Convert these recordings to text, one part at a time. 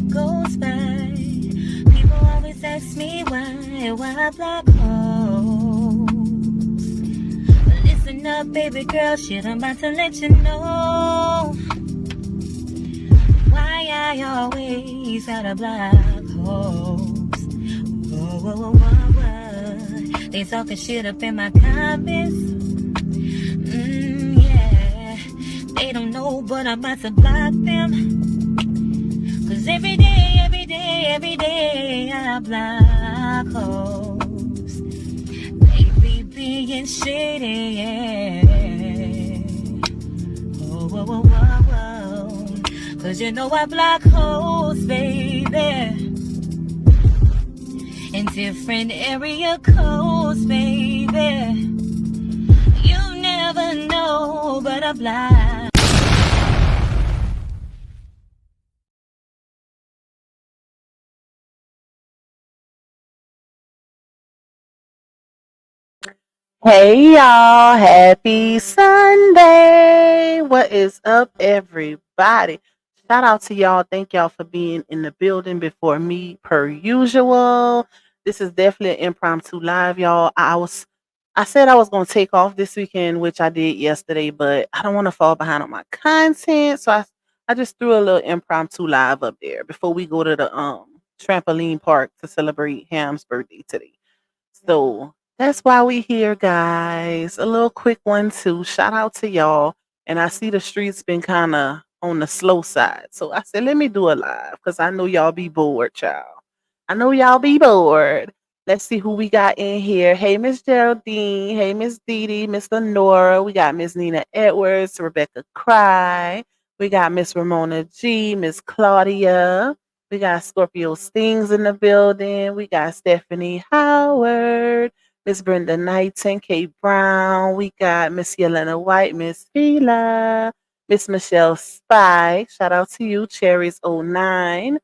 that goes by. People always ask me why black holes. Listen up, baby girl, shit, I'm about to let you know why I always got a black holes. Whoa, whoa, whoa, whoa, whoa. They talking shit up in my comments. Yeah. They don't know, but I'm about to block them. Cause every day, I block holes. They be being shitty, yeah. Whoa, whoa, whoa, whoa, whoa. Cause you know I block holes, baby. In different area codes, baby. You never know, but I block. Hey y'all, happy Sunday. What is up, everybody? Shout out to y'all. Thank y'all for being in the building before me, per usual. This is definitely an impromptu live, y'all. I said I was gonna take off this weekend, which I did yesterday, but I don't want to fall behind on my content. So I just threw a little impromptu live up there before we go to the trampoline park to celebrate Ham's birthday today. So that's why we here, guys. A little quick one too. Shout out to y'all. And I see the streets been kind of on the slow side. So I said, let me do a live because I know y'all be bored, child. I know y'all be bored. Let's see who we got in here. Hey, Miss Geraldine. Hey, Miss Dee Dee, Miss Lenora. We got Miss Nina Edwards, Rebecca Cry. We got Miss Ramona G, Miss Claudia. We got Scorpio Stings in the building. We got Stephanie Howard, Miss Brenda Knighton, Kate Brown. We got Miss Yelena White, Miss Fila, Miss Michelle Spike. Shout out to you, Cherries09.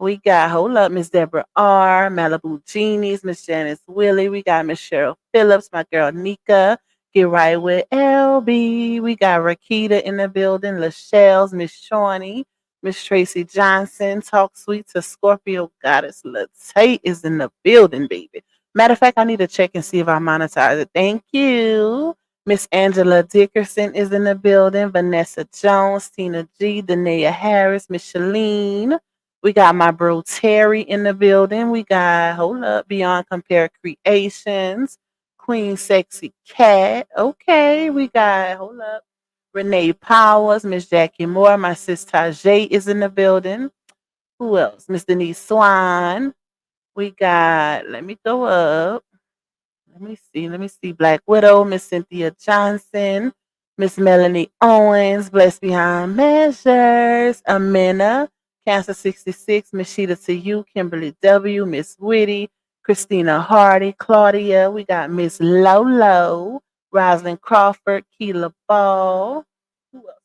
We got, hold up, Miss Deborah R, Malibu Genies, Miss Janice Willie. We got Miss Cheryl Phillips, my girl Nika. Get right with LB. We got Rakita in the building, Lachelle's, Miss Shawnee. Miss Tracy Johnson, talk sweet to Scorpio Goddess Latte is in the building, baby. Matter of fact, I need to check and see if I monetize it. Thank you. Miss Angela Dickerson is in the building. Vanessa Jones, Tina G, Danae Harris, Miss Shalene. We got my bro Terry in the building. We got, hold up, Beyond Compare Creations, Queen Sexy Cat. Okay, we got, hold up, Renee Powers, Miss Jackie Moore, my sister Jay is in the building. Who else? Miss Denise Swan. We got, let me go up. Let me see. Black Widow, Miss Cynthia Johnson, Miss Melanie Owens, Blessed Behind Measures, Amina, Cancer 66, Miss Sheeta to you, Kimberly W, Miss Whitty, Christina Hardy, Claudia. We got Miss Lolo, Rosalind Crawford, Keela Ball. Who else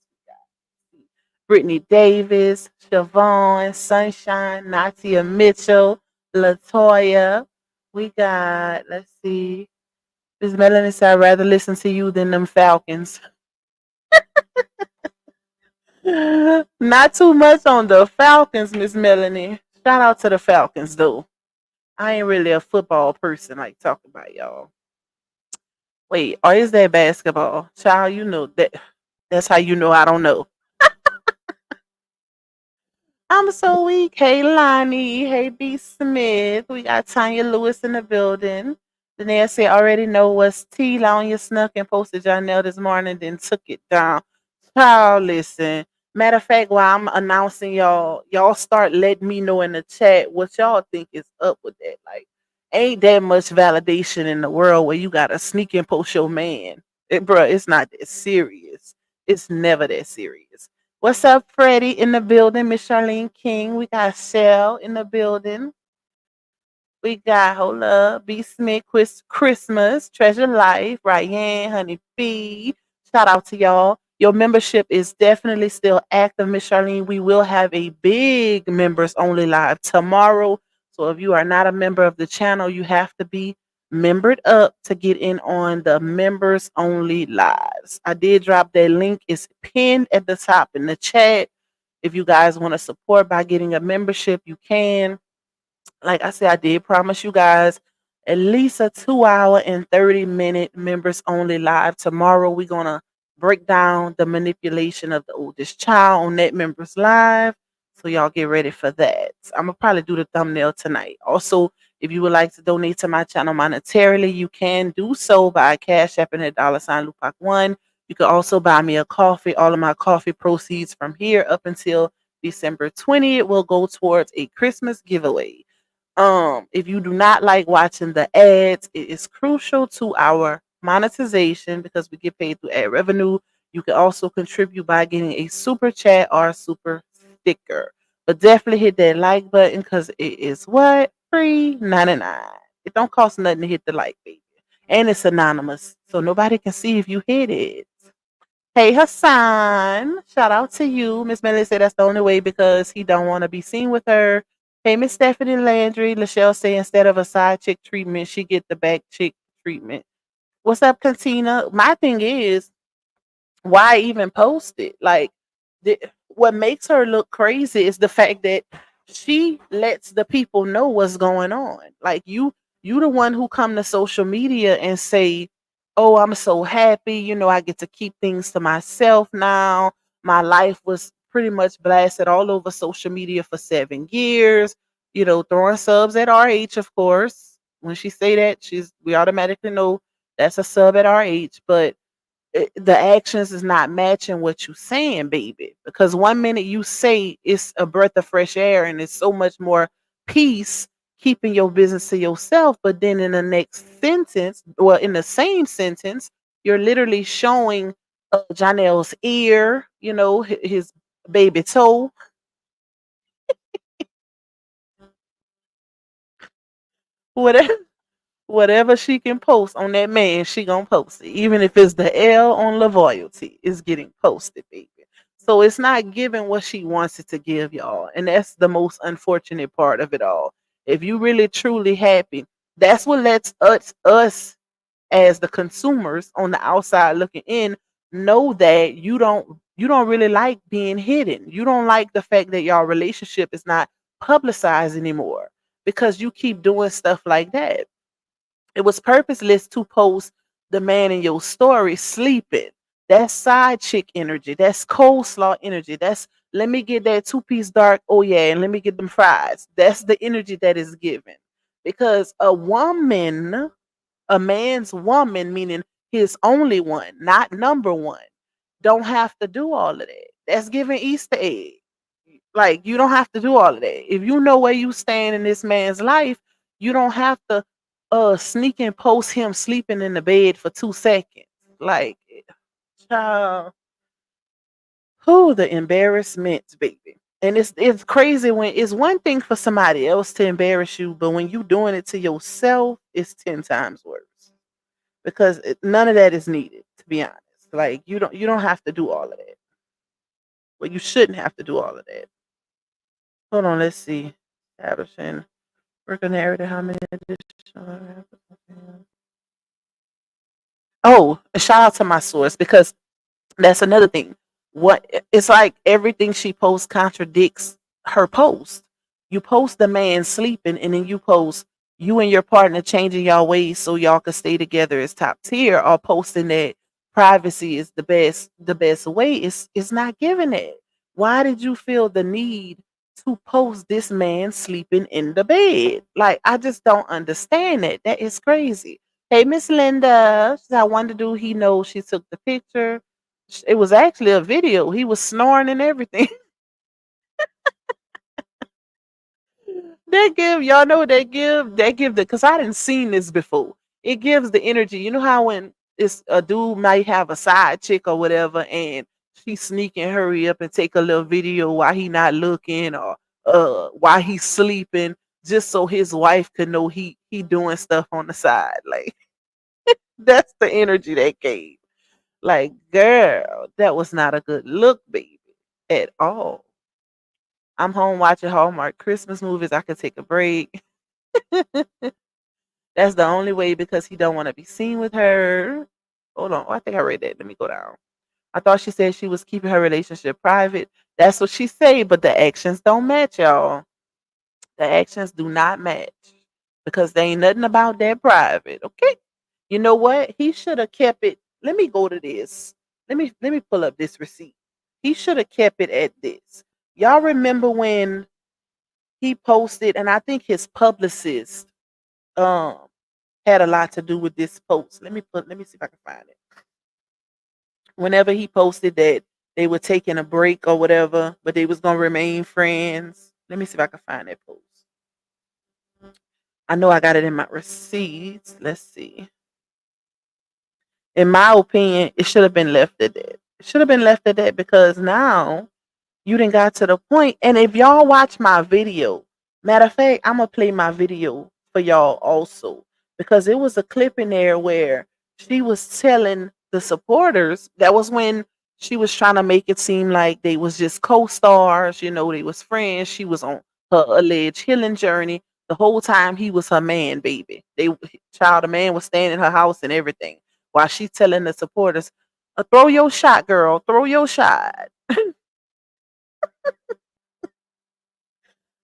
we got? Brittany Davis, Siobhan, Sunshine, Natia Mitchell, Latoya. We got, let's see, Miss Melanie said, I'd rather listen to you than them Falcons. Not too much on the Falcons, Miss Melanie. Shout out to the Falcons, though. I ain't really a football person like talking about y'all. Wait, or is that basketball? Child, you know that. That's how you know I don't know. I'm so weak. Hey, Lonnie. Hey, B. Smith. We got Tanya Lewis in the building. Danae said, already know what's T. Long your snuck and posted Johnell this morning, then took it down. Child, listen. Matter of fact, while I'm announcing y'all start letting me know in the chat what y'all think is up with that. Like, ain't that much validation in the world where you gotta sneak and post your man. Bruh, it's not that serious. It's never that serious. What's up, Freddie in the building? Miss Charlene King. We got Shell in the building. We got, hold up, B. Smith, Christmas, Treasure Life, Ryan, Honey B. Shout out to y'all. Your membership is definitely still active, Miss Charlene. We will have a big members only live tomorrow. So if you are not a member of the channel, you have to be membered up to get in on the members only lives. I did drop that link. It's pinned at the top in the chat. If you guys want to support by getting a membership, you can. Like I said, I did promise you guys at least a 2 hour and 30-minute members only live. Tomorrow, we're going to break down the manipulation of the oldest child on that members live. So, y'all get ready for that. I'm going to probably do the thumbnail tonight. Also, if you would like to donate to my channel monetarily, you can do so by Cash App and $sign Lupac1. You can also buy me a coffee. All of my coffee proceeds from here up until December 20th will go towards a Christmas giveaway. If you do not like watching the ads, it is crucial to our monetization because we get paid through ad revenue. You can also contribute by getting a super chat or a super sticker. But definitely hit that like button because it is what? Free 99. It don't cost nothing to hit the like, baby. And it's anonymous. So nobody can see if you hit it. Hey Hassan, shout out to you. Miss Melly said that's the only way because he don't want to be seen with her. Hey Miss Stephanie Landry, Lachelle say instead of a side chick treatment, she get the back chick treatment. What's up, Cantina? My thing is, why even post it? Like, what makes her look crazy is the fact that she lets the people know what's going on. Like you the one who come to social media and say, "Oh, I'm so happy. I get to keep things to myself now. My life was pretty much blasted all over social media for 7 years. Throwing subs at RH, of course. When she say that, we automatically know that's a sub at RH, but the actions is not matching what you saying, baby. Because 1 minute you say it's a breath of fresh air and it's so much more peace keeping your business to yourself, but then in the next sentence, well, in the same sentence, you're literally showing Johnell's ear, his baby toe, whatever. Whatever she can post on that man, she gonna post it. Even if it's the L on loyalty, it's getting posted, baby. So it's not giving what she wants it to give, y'all. And that's the most unfortunate part of it all. If you really truly happy, that's what lets us as the consumers on the outside looking in know that you don't really like being hidden. You don't like the fact that your relationship is not publicized anymore because you keep doing stuff like that. It was purposeless to post the man in your story sleeping. That's side chick energy. That's coleslaw energy. That's let me get that two-piece dark. Oh yeah, and let me get them fries. That's the energy that is given. Because a man's woman, meaning his only one, not number one, don't have to do all of that. That's giving Easter egg. Like you don't have to do all of that. If you know where you stand in this man's life, you don't have to sneak and post him sleeping in the bed for 2 seconds. Like child, who the embarrassment, baby. And it's crazy when it's one thing for somebody else to embarrass you, but when you doing it to yourself, it's 10 times worse. Because none of that is needed, to be honest. Like you don't have to do all of that. Well, you shouldn't have to do all of that. Hold on, let's see. Establishing working narrative. How many additional? Oh, a shout out to my source because that's another thing. What it's like everything she posts contradicts her post. You post the man sleeping, and then you post you and your partner changing y'all ways so y'all can stay together as top tier, or posting that privacy is the best way. It's not giving it. Why did you feel the need to post this man sleeping in the bed? Like I just don't understand it. That is crazy. Hey, Miss Linda, she said, I wonder do he know she took the picture? It was actually a video. He was snoring and everything. They give y'all know what they give the because I didn't seen this before. It gives the energy. You know how when it's a dude might have a side chick or whatever, and she sneak and hurry up and take a little video while he not looking or while he's sleeping, just so his wife could know he doing stuff on the side. Like that's the energy they gave. Like, girl, that was not a good look, baby, at all. I'm home watching Hallmark Christmas movies. I could take a break. That's the only way because he don't want to be seen with her. Hold on. Oh, I think I read that. Let me go down. I thought she said she was keeping her relationship private. That's what she said, but the actions don't match, y'all. The actions do not match because there ain't nothing about that private. Okay. You know what? He should have kept it. Let me go to this. Let me pull up this receipt. He should have kept it at this. Y'all remember when he posted, and I think his publicist um had a lot to do with this post. Let me see if I can find it. Whenever he posted that they were taking a break or whatever, but they was gonna remain friends. Let me see if I can find that post. I know I got it in my receipts. Let's see. In my opinion, it should have been left at that. It should have been left at that because now you didn't got to the point. And if y'all watch my video, matter of fact, I'm gonna play my video for y'all also because it was a clip in there where she was telling the supporters that was when she was trying to make it seem like they was just co-stars, they was friends. She was on her alleged healing journey. The whole time he was her man, baby. The man was staying in her house and everything. While she telling the supporters, throw your shot, girl, throw your shot.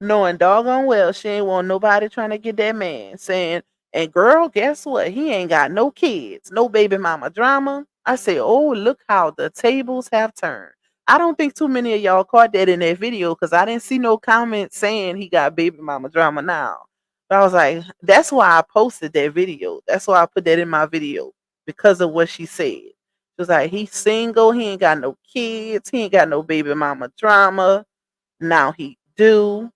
Knowing doggone well she ain't want nobody trying to get that man. Saying, and girl, guess what? He ain't got no kids, no baby mama drama. I say, oh, look how the tables have turned. I don't think too many of y'all caught that in that video because I didn't see no comments saying he got baby mama drama now. But I was like, that's why I posted that video. That's why I put that in my video because of what she said. She was like, he's single, he ain't got no kids, he ain't got no baby mama drama. Now he do.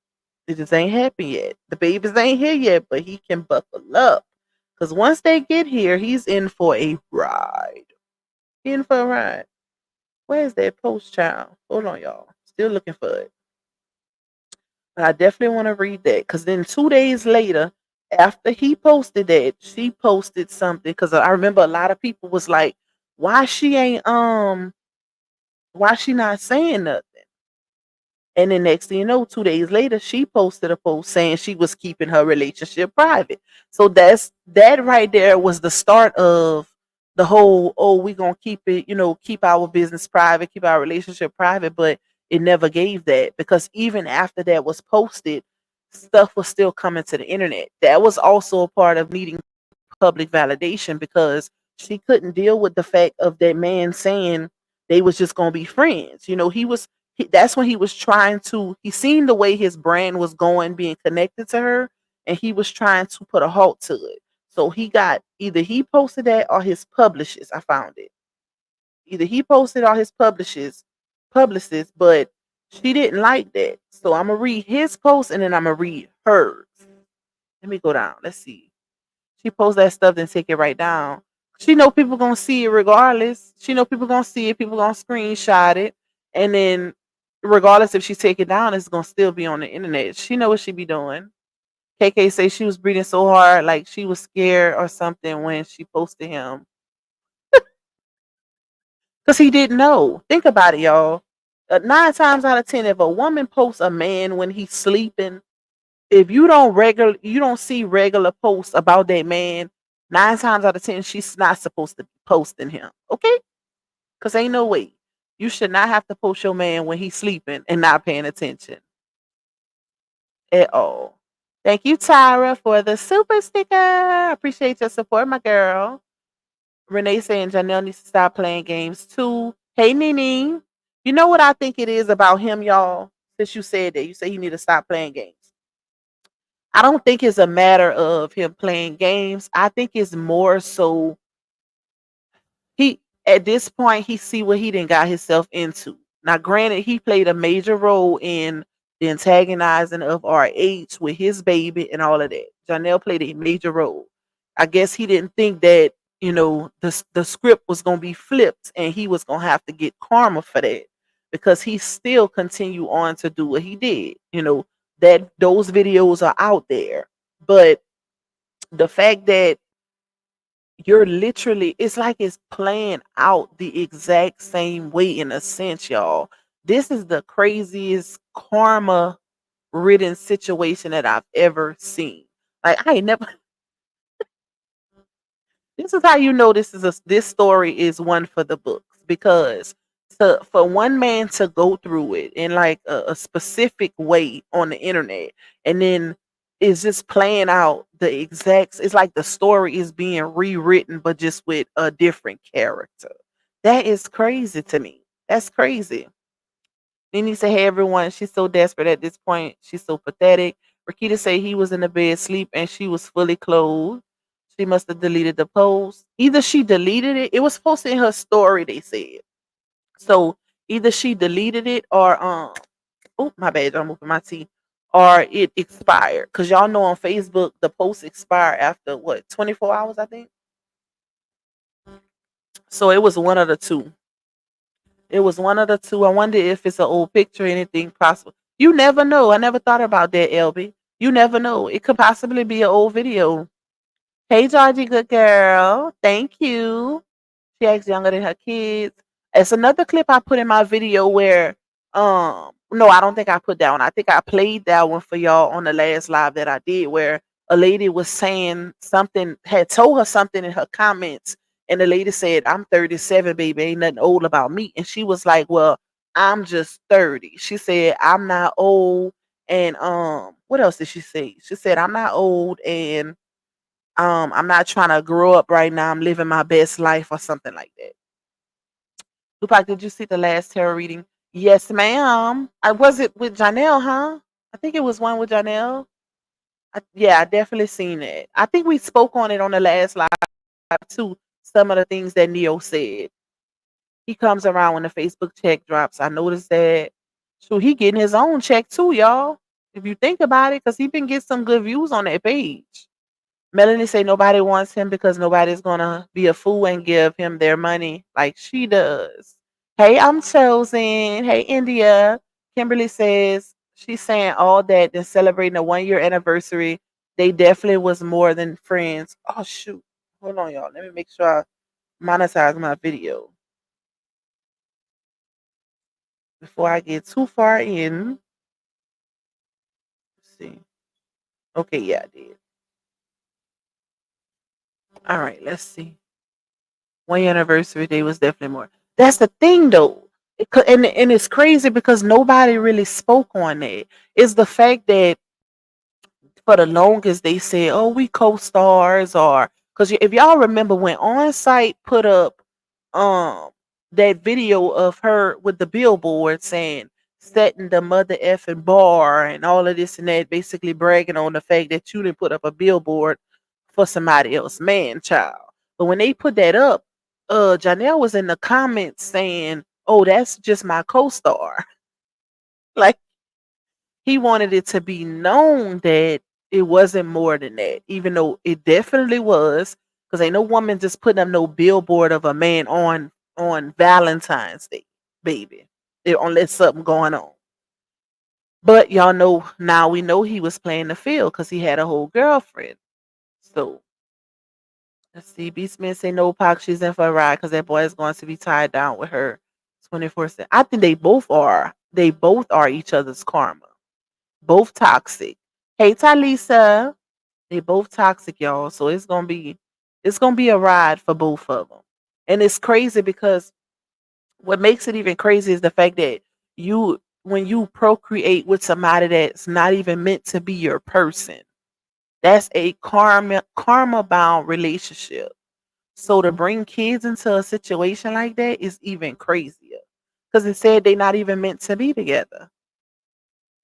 It just ain't happened yet. The babies ain't here yet, but he can buckle up. Because once they get here, he's in for a ride. He in for a ride. Where's that post, child? Hold on, y'all. Still looking for it. But I definitely want to read that. Because then 2 days later, after he posted that, she posted something. Because I remember a lot of people was like, why she ain't why she not saying nothing? And then next thing you know, 2 days later, she posted a post saying she was keeping her relationship private. So that right there was the start of the whole, oh, we gonna keep it, keep our business private, keep our relationship private, but it never gave that because even after that was posted, stuff was still coming to the internet. That was also a part of needing public validation because she couldn't deal with the fact of that man saying they was just gonna be friends. That's when he was trying to. He seen the way his brand was going, being connected to her, and he was trying to put a halt to it. So he got either he posted that or his publishers. I found it. Either he posted or his publicists, but she didn't like that. So I'm gonna read his post and then I'm gonna read hers. Let me go down. Let's see. She posts that stuff, then take it right down. She know people gonna see it regardless. She know people gonna see it. People gonna screenshot it, and then regardless if she take it down, it's gonna still be on the internet. She know what she be doing. KK say she was breathing so hard, like she was scared or something when she posted him because he didn't know. Think about it, y'all. 9 times out of 10, if a woman posts a man when he's sleeping, if you don't see regular posts about that man, 9 times out of 10, she's not supposed to be posting him. Okay? Because ain't no way. You should not have to post your man when he's sleeping and not paying attention at all. Thank you, Tyra, for the super sticker. I appreciate your support, my girl. Renee saying Johnell needs to stop playing games too. Hey, Nene. You know what I think it is about him, y'all? Since you said that, you say he need to stop playing games. I don't think it's a matter of him playing games. I think it's more so he at this point he see what he didn't got himself into. Now, granted, he played a major role in the antagonizing of RH with his baby and all of that. Johnell played a major role. I guess he didn't think that the script was gonna be flipped and he was gonna have to get karma for that because he still continue on to do what he did. That those videos are out there, but the fact that you're literally it's like it's playing out the exact same way in a sense, y'all. This is the craziest karma ridden situation that I've ever seen. Like I ain't never this is how you know this story is one for the books because to for one man to go through it in like a specific way on the internet, and then is just playing out the exact, it's like the story is being rewritten but just with a different character. That is crazy to me. That's crazy. Then he said, "Hey everyone, she's so desperate at this point. She's so pathetic." Rakita said he was in the bed asleep and she was fully clothed. She must have deleted the post. Either she deleted it. It was posted in her story, they said. So either she deleted it or oh my bad, I'm moving my tea. Or it expired. Cause y'all know on Facebook the posts expire after what, 24 hours, I think. So it was one of the two. It was one of the two. I wonder if it's an old picture, anything possible. You never know. I never thought about that, LB. You never know. It could possibly be an old video. Hey, Georgie, good girl. Thank you. She acts younger than her kids. It's another clip I put in my video where, no, I don't think I put that one. I think I played that one for y'all on the last live that I did, where a lady was saying something, had told her something in her comments, and the lady said, "I'm 37, baby, ain't nothing old about me." And she was like, "Well, I'm just 30." She said, "I'm not old." And what else did she say? She said, "I'm not old, and I'm not trying to grow up right now. I'm living my best life," or something like that. Tupac, did you see the last tarot reading? Yes, ma'am. I was it with Johnell, huh? I think it was one with Johnell. Yeah, I definitely seen it. I think we spoke on it on the last live too. Some of the things that Neo said. He comes around when the Facebook check drops. I noticed that. So he getting his own check too, y'all. If you think about it, because he been getting some good views on that page. Melanie say nobody wants him because nobody's gonna be a fool and give him their money like she does. Hey, I'm chosen. Hey, India. Kimberly says she's saying all that then celebrating a 1 year anniversary. They definitely was more than friends. Oh shoot. Hold on, y'all. Let me make sure I monetize my video before I get too far in. Let's see. Okay, yeah, I did. All right, let's see. 1 year anniversary day was definitely more. That's the thing though. And it's crazy because nobody really spoke on that. It's the fact that for the longest they said, "Oh, we co-stars," or because if y'all remember when On Site put up um that video of her with the billboard saying setting the mother effing bar and all of this and that, basically bragging on the fact that you didn't put up a billboard for somebody else, man, child. But when they put that up, Janelle was in the comments saying, "Oh, that's just my co-star." Like he wanted it to be known that it wasn't more than that, even though it definitely was. Because ain't no woman just putting up no billboard of a man on Valentine's Day, baby. Unless something going on. But y'all know now we know he was playing the field because he had a whole girlfriend. So let's see. Beastman say no, Pac. She's in for a ride because that boy is going to be tied down with her 24/7. I think they both are. They both are each other's karma. Both toxic. Hey, Talisa. They both toxic, y'all. So it's gonna be a ride for both of them. And it's crazy because what makes it even crazy is the fact that when you procreate with somebody that's not even meant to be your person, that's a karma bound relationship. So to bring kids into a situation like that is even crazier. Because it said they're not even meant to be together.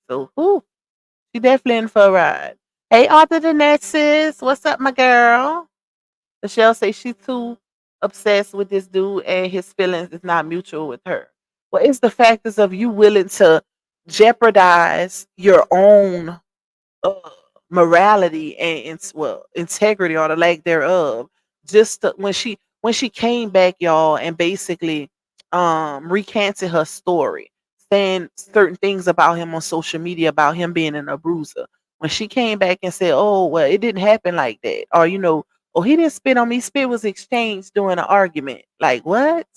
So who? She definitely in for a ride. Hey, Arthur the sis. What's up, my girl? Michelle says she's too obsessed with this dude and his feelings is not mutual with her. Well, it's the factors of you willing to jeopardize your own uh, morality and well integrity or the lack thereof. Just when she came back, y'all, and basically recanted her story, saying certain things about him on social media about him being an abuser. When she came back and said, "Oh well, it didn't happen like that," or "Oh, he didn't spit on me. Spit was exchanged during an argument." Like what?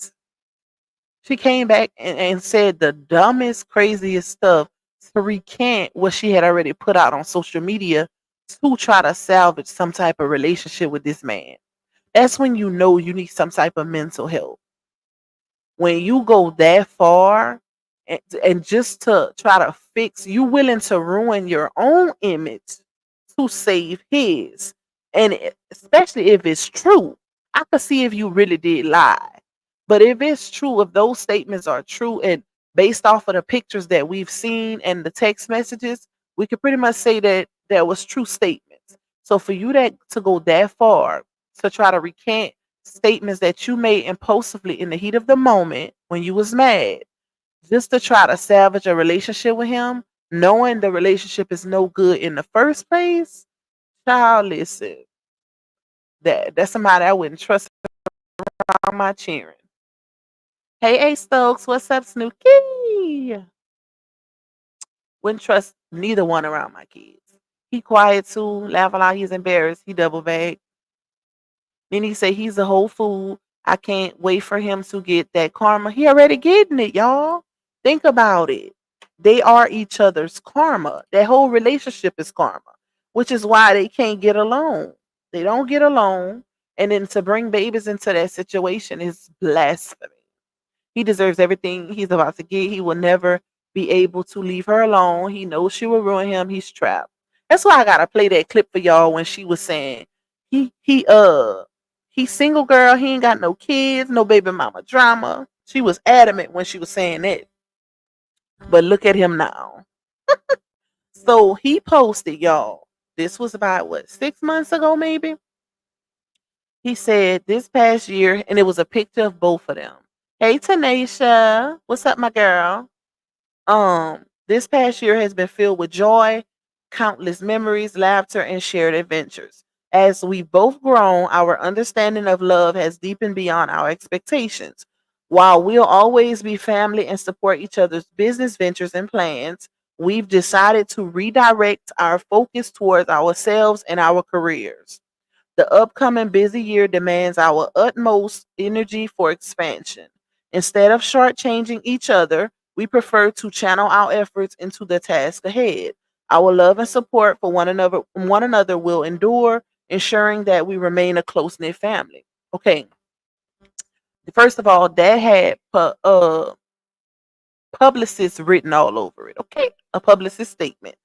She came back and said the dumbest, craziest stuff to recant what she had already put out on social media to try to salvage some type of relationship with this man. That's when you know you need some type of mental help. when you go that far and just to try to fix, you willing to ruin your own image to save his. And especially if it's true, I could see if you really did lie. But if it's true, if those statements are true and based off of the pictures that we've seen and the text messages, we could pretty much say that there was true statements. So for you to go that far to try to recant statements that you made impulsively in the heat of the moment when you was mad, just to try to salvage a relationship with him, knowing the relationship is no good in the first place, child, listen, that's somebody I wouldn't trust around my cheering. Hey, A Stokes, what's up, Snooky? Wouldn't trust neither one around my kids. He quiet too, laugh a lot, he's embarrassed, he double back. Then he say he's a whole fool. I can't wait for him to get that karma. He already getting it, y'all. Think about it. They are each other's karma. That whole relationship is karma, which is why they can't get along. They don't get along. And then to bring babies into that situation is blasphemy. He deserves everything he's about to get. He will never be able to leave her alone. He knows she will ruin him. He's trapped. That's why I gotta play that clip for y'all when she was saying he's single girl, he ain't got no kids, no baby mama drama. She was adamant when she was saying that. But look at him now. So he posted, y'all. This was about what, 6 months ago, maybe? He said this past year, and it was a picture of both of them. Hey Tanisha, what's up, my girl? This past year has been filled with joy, countless memories, laughter, and shared adventures. As we've both grown, our understanding of love has deepened beyond our expectations. While we'll always be family and support each other's business ventures and plans, we've decided to redirect our focus towards ourselves and our careers. The upcoming busy year demands our utmost energy for expansion. Instead of shortchanging each other, we prefer to channel our efforts into the task ahead. Our love and support for one another will endure, ensuring that we remain a close knit family. Okay, first of all, that had publicist written all over it. Okay, a publicist statement.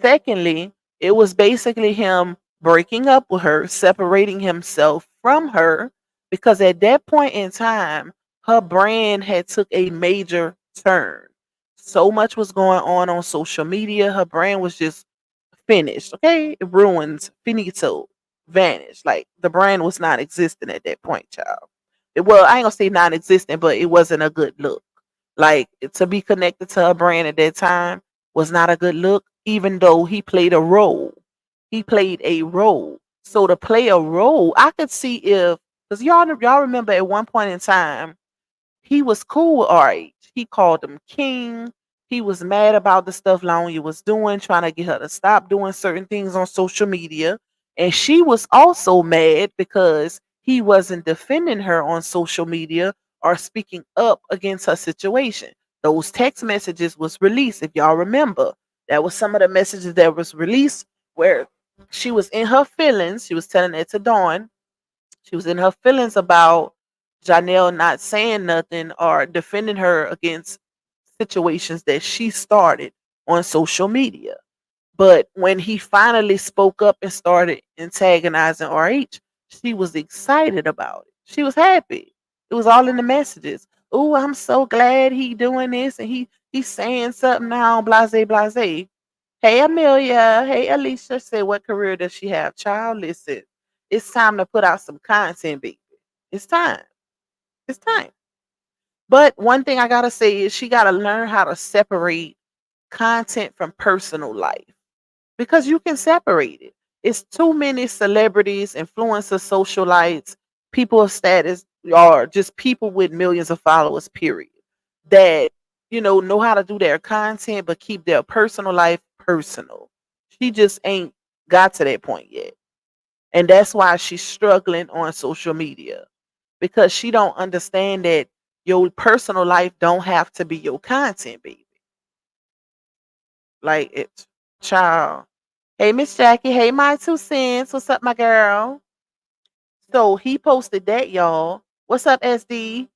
Secondly, it was basically him breaking up with her, separating himself from her, because at that point in time, her brand had took a major turn. So much was going on social media. Her brand was just finished. Okay, it ruins, finito, vanished. Like the brand was not existing at that point, child. Well, I ain't gonna say non-existent, but it wasn't a good look. Like to be connected to her brand at that time was not a good look, even though he played a role. He played a role. So to play a role, I could see if, because y'all remember at one point in time he was cool with RH. He called him king. He was mad about the stuff Lanya was doing, trying to get her to stop doing certain things on social media. And she was also mad because he wasn't defending her on social media or speaking up against her situation. Those text messages was released, if y'all remember. That was some of the messages that was released where she was in her feelings. She was telling it to Dawn. She was in her feelings about Johnell not saying nothing or defending her against situations that she started on social media. But when he finally spoke up and started antagonizing RH, she was excited about it. She was happy. It was all in the messages. Oh, I'm so glad he doing this and he's saying something now, blase blase. Hey Amelia, hey Alicia, say what career does she have? Child, listen, it's time to put out some content, baby. It's time. It's time. But one thing I gotta say is she gotta learn how to separate content from personal life because you can separate it. It's too many celebrities, influencers, socialites, people of status, or just people with millions of followers, period, that know how to do their content but keep their personal life personal. She just ain't got to that point yet. And that's why she's struggling on social media because she don't understand that your personal life don't have to be your content, baby. Like it's child. Hey, Miss Jackie. Hey, my 2 cents. What's up, my girl? So he posted that, y'all. What's up, SD?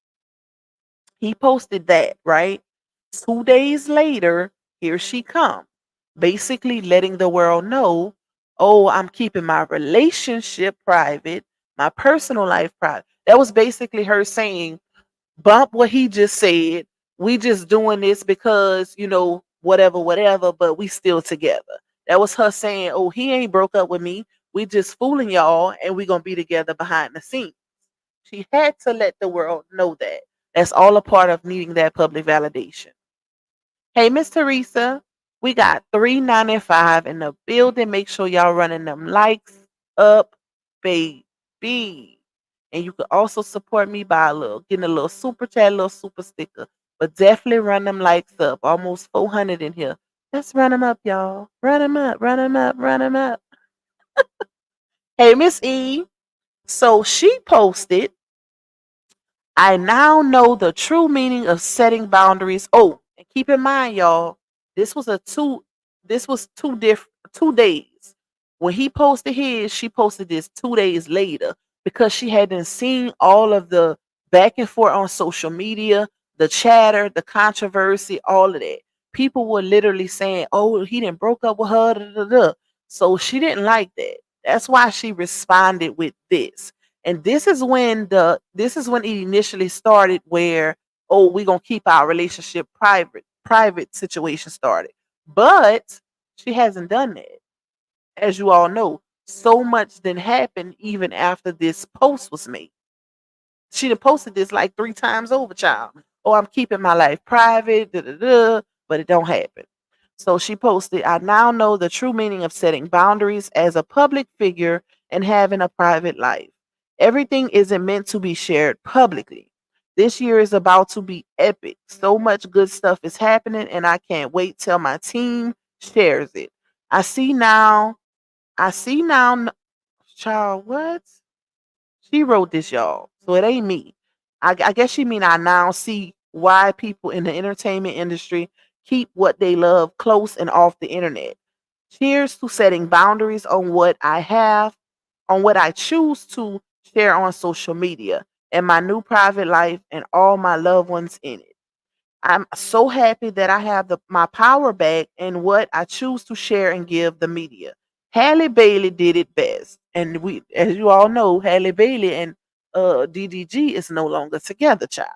He posted that, right? 2 days later, here she come, basically letting the world know, oh, I'm keeping my relationship private, my personal life private. That was basically her saying, bump what he just said. We just doing this because, whatever, whatever, but we still together. That was her saying, oh, he ain't broke up with me. We just fooling y'all and we gonna be together behind the scenes. She had to let the world know that. That's all a part of needing that public validation. Hey, Miss Teresa, we got 395 in the building. Make sure y'all running them likes up, baby. And you can also support me by getting a little super chat, a little super sticker. But definitely run them likes up. Almost 400 in here. Let's run them up, y'all. Run them up, run them up, run them up. Hey, Miss E. So she posted, I now know the true meaning of setting boundaries. Oh, and keep in mind, y'all, this was a two this was 2 days. When he posted his, she posted this 2 days later because she hadn't seen all of the back and forth on social media, the chatter, the controversy, all of that. People were literally saying, oh, he didn't broke up with her. Da, da, da. So she didn't like that. That's why she responded with this. And this is when it initially started where, oh, we're gonna keep our relationship private situation started. But she hasn't done that. As you all know, so much didn't happen even after this post was made. She done posted this like 3 times over, child. Oh, I'm keeping my life private, da, da, da, but it don't happen. So she posted, I now know the true meaning of setting boundaries as a public figure and having a private life. Everything isn't meant to be shared publicly. This year is about to be epic. So much good stuff is happening, and I can't wait till my team shares it. I see now, child, what? She wrote this, y'all. So it ain't me. I guess she mean I now see why people in the entertainment industry keep what they love close and off the internet. Cheers to setting boundaries on what I choose to share on social media and my new private life and all my loved ones in it. I'm so happy that I have my power back in what I choose to share and give the media. Halle Bailey did it best. And we, as you all know, Halle Bailey and DDG is no longer together, child.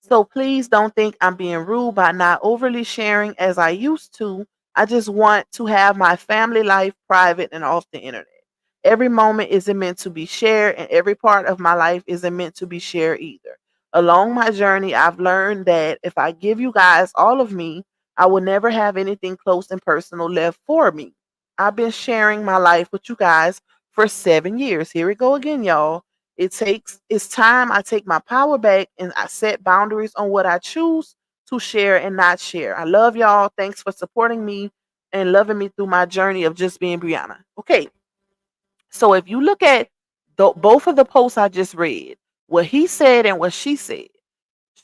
So please don't think I'm being rude by not overly sharing as I used to. I just want to have my family life private and off the internet. Every moment isn't meant to be shared, and every part of my life isn't meant to be shared either. Along my journey, I've learned that if I give you guys all of me, I will never have anything close and personal left for me. I've been sharing my life with you guys for 7 years. Here we go again, y'all. It's time I take my power back and I set boundaries on what I choose to share and not share. I love y'all. Thanks for supporting me and loving me through my journey of just being Brianna. Okay, so if you look at both of the posts I just read, what he said and what she said,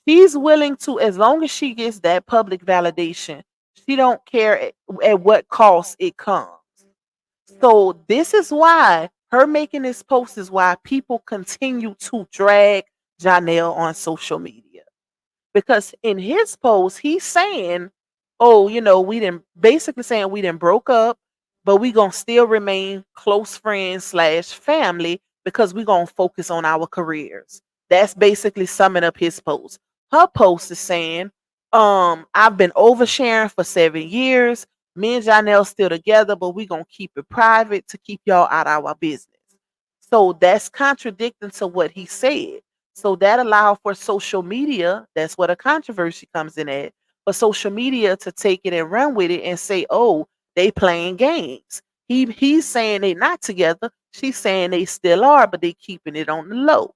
she's willing to, as long as she gets that public validation, she don't care at what cost it comes. So this is why her making this post is why people continue to drag Johnell on social media. Because in his post, he's saying, oh, we didn't basically saying we didn't broke up, but we gonna still remain close friends slash family because we gonna focus on our careers. That's basically summing up his post. Her post is saying, I've been oversharing for 7 years. Me and Janelle still together, but we gonna keep it private to keep y'all out of our business. So that's contradicting to what he said. So that allow for social media, that's where the controversy comes in at, for social media to take it and run with it and say, oh, they playing games. He's saying they not together. She's saying they still are, but they keeping it on the low.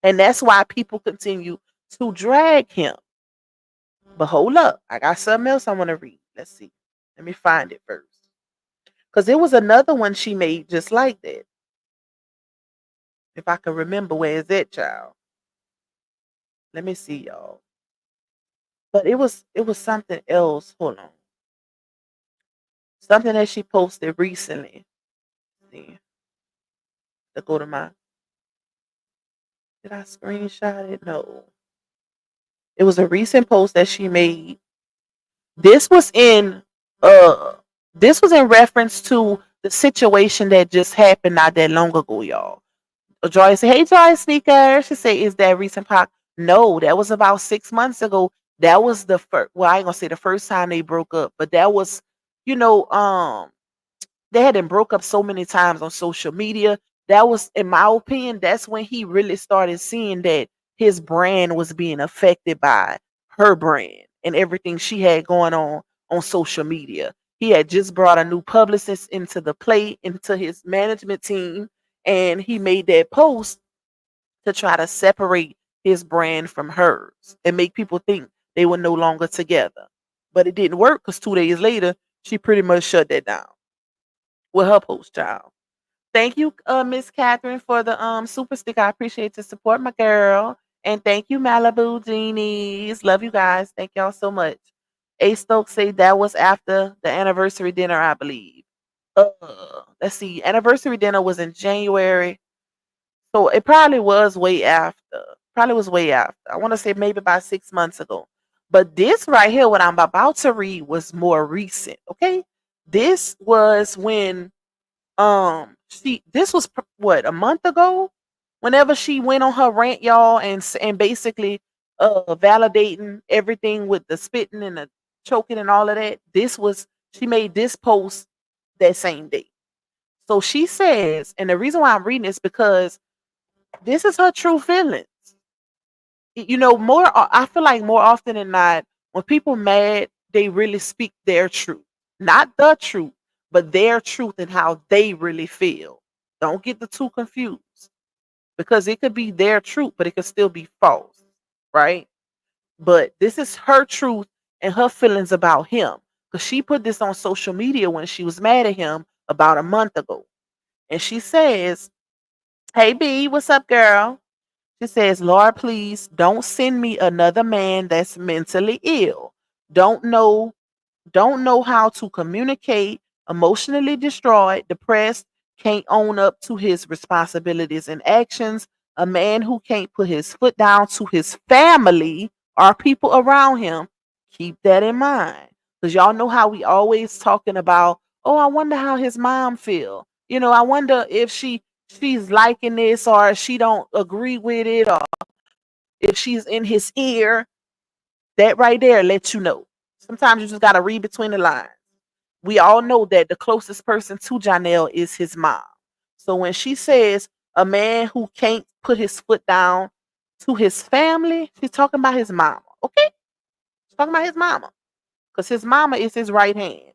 And that's why people continue to drag him. But hold up, I got something else I want to read. Let's see. Let me find it first. Because there was another one she made just like that. If I can remember where is that, child. Let me see, y'all. But it was something else. Hold on. Something that she posted recently. See, to go to my, did I screenshot it? No. It was a recent post that she made. This was in uh this was in reference to the situation that just happened not that long ago, y'all. Joy said, "Hey, Joy Sneaker." She said, "Is that recent pop?" No, that was about 6 months ago. That was the first. Well, I ain't gonna say the first time they broke up, but that was, you know, they had been broke up so many times on social media. That was, in my opinion, that's when he really started seeing that his brand was being affected by her brand and everything she had going on social media. He had just brought a new publicist into the play, into his management team, and he made that post to try to separate his brand from hers and make people think they were no longer together. But it didn't work because 2 days later, she pretty much shut that down with her post, child. Thank you, Miss Catherine, for the super stick. I appreciate the support, my girl. And thank you, Malibu Genies. Love you guys. Thank y'all so much. A Stokes say that was after the anniversary dinner, I believe. Let's see. Anniversary dinner was in January. So it probably was way after. Probably was way after. I want to say maybe about 6 months ago. But this right here, what I'm about to read, was more recent. Okay. This was when she this was what, a month ago, whenever she went on her rant, y'all, and basically validating everything with the spitting and the choking and all of that. This was, she made this post that same day. So she says, and the reason why I'm reading is because this is her true feelings. You know, more, I feel like more often than not, when people mad, they really speak their truth, not the truth, but their truth and how they really feel. Don't get the two confused, because it could be their truth, but it could still be false, right? But this is her truth and her feelings about him, because she put this on social media when she was mad at him about a month ago. And she says, "Hey B, what's up, girl?" She says, "Lord, please don't send me another man that's mentally ill. Don't know don't know how to communicate, emotionally destroyed, depressed, can't own up to his responsibilities and actions, a man who can't put his foot down to his family or people around him." Keep that in mind. Because y'all know how we always talking about, oh, I wonder how his mom feel. You know, I wonder if she's liking this, or she don't agree with it, or if she's in his ear. That right there lets you know. Sometimes you just gotta read between the lines. We all know that the closest person to Johnell is his mom. So when she says a man who can't put his foot down to his family, she's talking about his mama. Okay? She's talking about his mama. Because his mama is his right hand.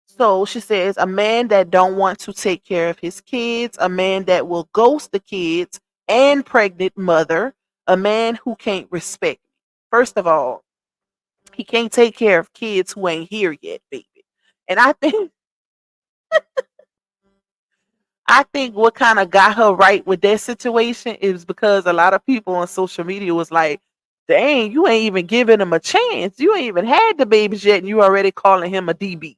So she says, a man that don't want to take care of his kids, a man that will ghost the kids and pregnant mother, a man who can't respect me. First of all, he can't take care of kids who ain't here yet, baby. And I think what kind of got her right with that situation is because a lot of people on social media was like, "Dang, you ain't even giving him a chance. You ain't even had the babies yet, and you already calling him a DB."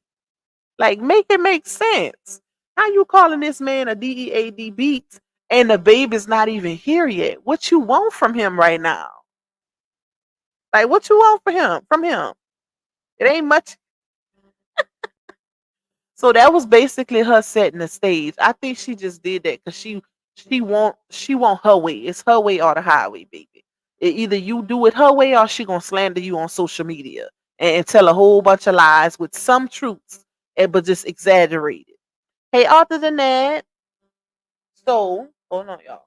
Like, make it make sense. How you calling this man a DEAD beats and the baby's not even here yet? What you want from him right now? Like, what you want for him from him? It ain't much. So that was basically her setting the stage. I think she just did that because she want her way. It's her way or the highway, baby. Either you do it her way or she gonna slander you on social media and tell a whole bunch of lies with some truths, but just exaggerated. Hey, other than that, so hold on, y'all.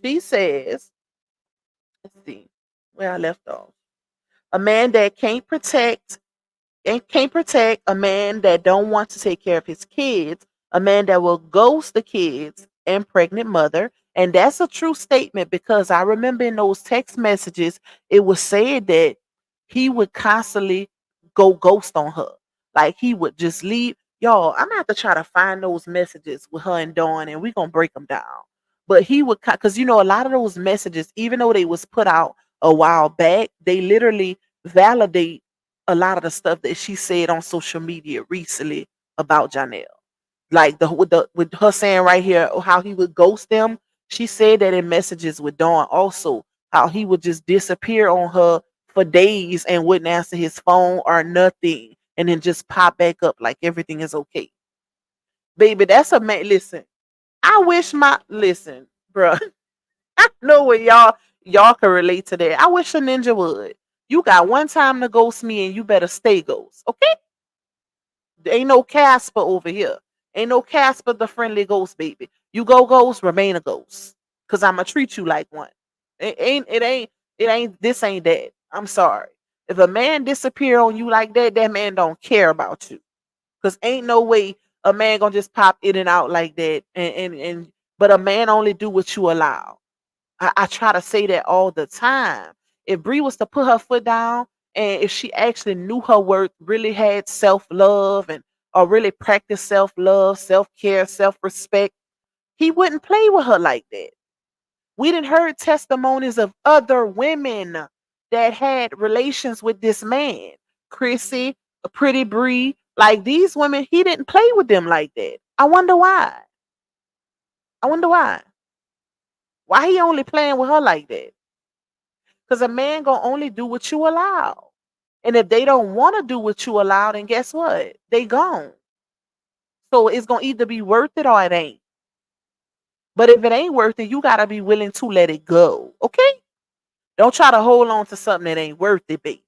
She says, let's see where I left off. A man that can't protect, a man that don't want to take care of his kids, a man that will ghost the kids and pregnant mother. And that's a true statement, because I remember in those text messages it was said that he would constantly go ghost on her. Like, he would just leave. Y'all, I'm gonna have to try to find those messages with her and Dawn, and we're gonna break them down. But he would, because a lot of those messages, even though they was put out a while back, they literally validate a lot of the stuff that she said on social media recently about Johnell. Like, with her saying right here, how he would ghost them. She said that in messages with Dawn also, how he would just disappear on her for days and wouldn't answer his phone or nothing, and then just pop back up like everything is okay. Baby, that's a man. Listen, I wish my listen, bruh. I know what y'all can relate to that. I wish a ninja would. You got one time to ghost me, and you better stay ghost. Okay? There ain't no Casper over here. Ain't no Casper the friendly ghost, baby. You go ghost, remain a ghost. Cause I'ma treat you like one. This ain't that. I'm sorry. If a man disappear on you like that, that man don't care about you. Cause ain't no way a man gonna just pop in and out like that. And but a man only do what you allow. I try to say that all the time. If Bree was to put her foot down and if she actually knew her worth, really had self love and or really practiced self love, self care, self respect, he wouldn't play with her like that. We didn't heard testimonies of other women that had relations with this man. Chrissy, a Pretty Bree, like these women, he didn't play with them like that. I wonder why. I wonder why. Why he only playing with her like that? Because a man gonna only do what you allow. And if they don't want to do what you allow, then guess what? They gone. So it's gonna either be worth it or it ain't. But if it ain't worth it, you gotta be willing to let it go. Okay? Don't try to hold on to something that ain't worth it, baby.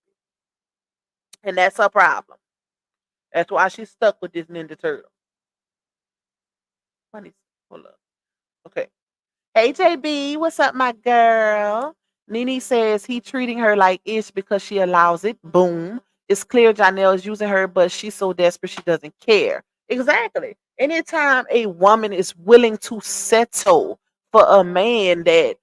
And that's her problem. That's why she's stuck with this Ninja Turtle. Funny. Hold up. Okay. Hey JB, what's up, my girl? Nene says he treating her like ish because she allows it. Boom. It's clear Johnell is using her, but she's so desperate she doesn't care. Exactly. Anytime a woman is willing to settle for a man that,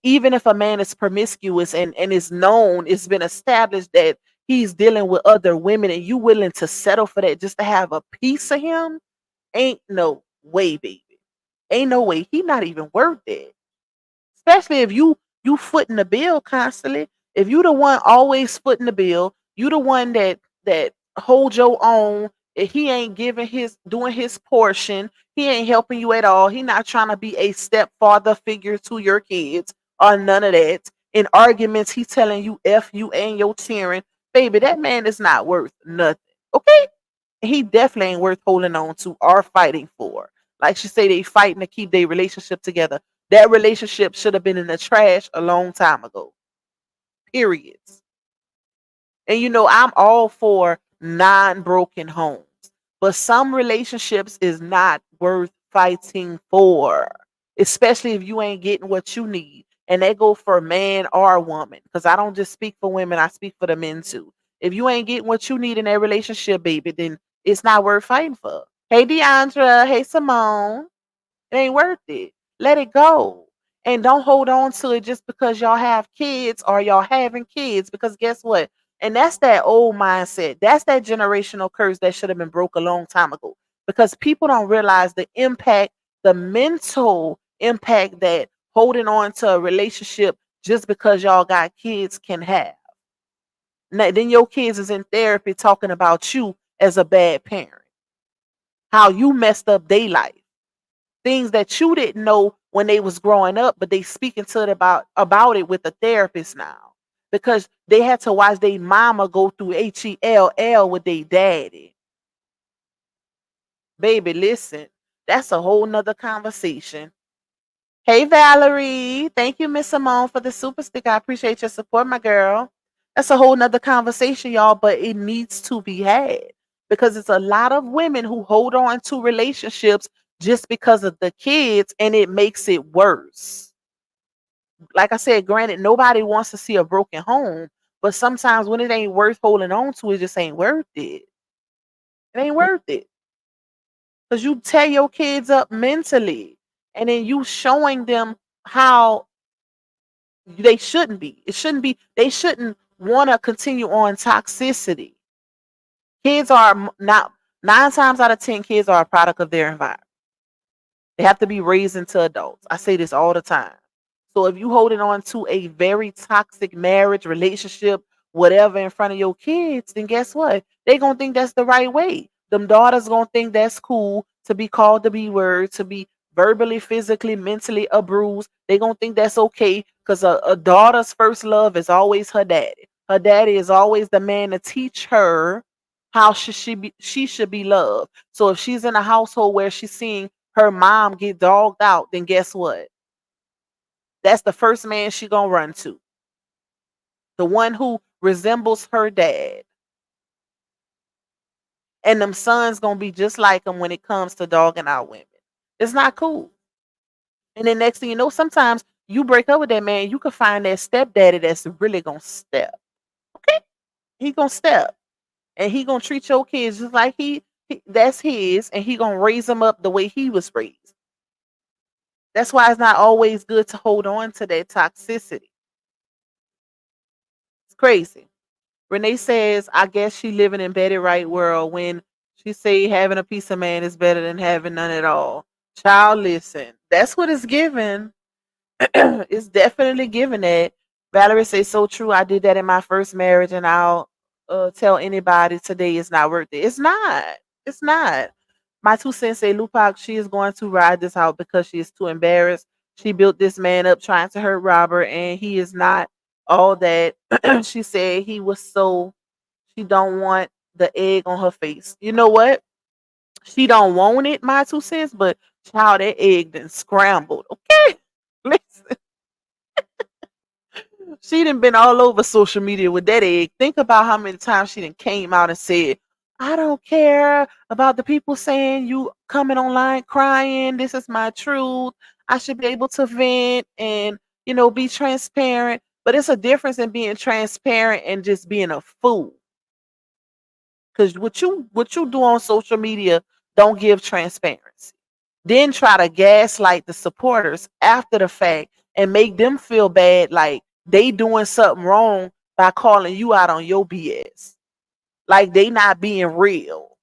even if a man is promiscuous and is known, it's been established that he's dealing with other women and you willing to settle for that just to have a piece of him, ain't no way, baby. Ain't no way. He not even worth it. Especially if you footing the bill constantly. If you the one always footing the bill, you the one that hold your own. If he ain't giving his doing his portion, he ain't helping you at all. He not trying to be a stepfather figure to your kids or none of that. In arguments, he telling you F you and your cheering. Baby, that man is not worth nothing. Okay? He definitely ain't worth holding on to or fighting for. Like she say, they fighting to keep their relationship together. That relationship should have been in the trash a long time ago. Periods. And you know, I'm all for non-broken homes. But some relationships is not worth fighting for. Especially if you ain't getting what you need. And that go for man or woman. Because I don't just speak for women, I speak for the men too. If you ain't getting what you need in that relationship, baby, then it's not worth fighting for. Hey Deandra, hey Simone. It ain't worth it. Let it go. And don't hold on to it just because y'all have kids or y'all having kids. Because guess what? And that's that old mindset. That's that generational curse that should have been broke a long time ago. Because people don't realize the impact, the mental impact that holding on to a relationship just because y'all got kids can have. Now, then your kids is in therapy talking about you as a bad parent. How you messed up their life, things that you didn't know when they was growing up, but they speaking to it about it with a therapist now because they had to watch their mama go through HELL with their daddy. Baby, listen, that's a whole nother conversation. Hey Valerie, thank you, Miss Simone, for the super stick. I appreciate your support, my girl. That's a whole nother conversation, y'all, but it needs to be had because it's a lot of women who hold on to relationships just because of the kids and it makes it worse. Like I said, granted, nobody wants to see a broken home, but sometimes when it ain't worth holding on to, it just ain't worth it. It ain't worth it because you tear your kids up mentally and then you showing them how they shouldn't be. It shouldn't be. They shouldn't want to continue on toxicity. Kids are not 9 times out of 10. Kids are a product of their environment. They have to be raised into adults. I say this all the time. So if you holding on to a very toxic marriage, relationship, whatever in front of your kids, then guess what? They gonna think that's the right way. Them daughters gonna think that's cool to be called the B word, to be verbally, physically, mentally abused. They gonna think that's okay because a daughter's first love is always her daddy. Her daddy is always the man to teach her how she should be loved. So if she's in a household where she's seeing her mom get dogged out, then guess what? That's the first man she gonna run to. The one who resembles her dad. And them sons gonna be just like him when it comes to dogging out women. It's not cool. And then next thing you know, sometimes you break up with that man, you can find that stepdaddy that's really gonna step. Okay? He gonna step. And he gonna treat your kids just like that's his, and he gonna raise them up the way he was raised. That's why it's not always good to hold on to that toxicity. It's crazy. Renee says, I guess she living in Betty Wright world when she say having a piece of man is better than having none at all. Child, listen, that's what it's given. It's definitely given that. Valerie says, so true. I did that in my first marriage, and I'll tell anybody today it's not worth it. It's not. It's not. My 2 cents say, Lupac, she is going to ride this out because she is too embarrassed. She built this man up trying to hurt Robert, and he is not all that. She said he was so, she don't want the egg on her face. You know what? She don't want it, my 2 cents, but child, that egg then scrambled. Okay? Listen, she done been all over social media with that egg. Think about how many times she done came out and said, I don't care about the people saying you coming online crying. This is my truth. I should be able to vent and, be transparent. But it's a difference in being transparent and just being a fool. Because what you do on social media don't give transparency. Then try to gaslight the supporters after the fact and make them feel bad like they doing something wrong by calling you out on your BS. Like they not being real.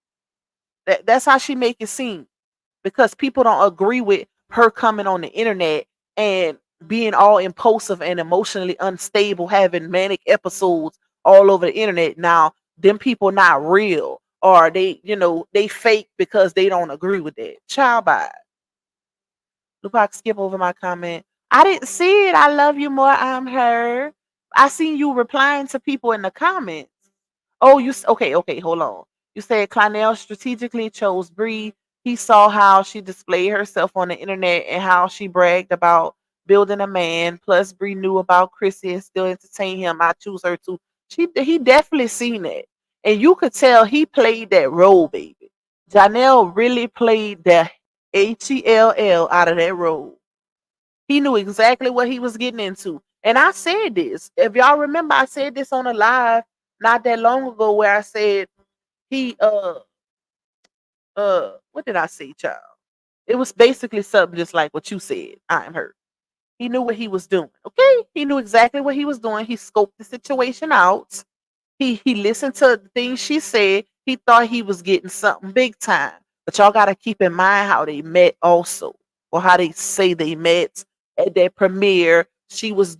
That's how she make it seem. Because people don't agree with her coming on the internet and being all impulsive and emotionally unstable, having manic episodes all over the internet. Now, them people not real, or they fake because they don't agree with that. Child, bye. Look, I skip over my comment. I didn't see it. I love you more. I'm her. I seen you replying to people in the comments. Oh, okay, hold on. You said Clonel strategically chose Bree. He saw how she displayed herself on the internet and how she bragged about building a man. Plus, Bree knew about Chrissy and still entertained him. I choose her too. He definitely seen it. And you could tell he played that role, baby. Johnell really played the HELL out of that role. He knew exactly what he was getting into. And I said this. If y'all remember, I said this on a live not that long ago where I said he what did I say, child? It was basically something just like what you said. I'm hurt. He knew what he was doing. Okay? He knew exactly what he was doing. He scoped the situation out. He listened to the things she said. He thought he was getting something big time. But y'all gotta keep in mind how they met also, or how they say they met at that premiere. She was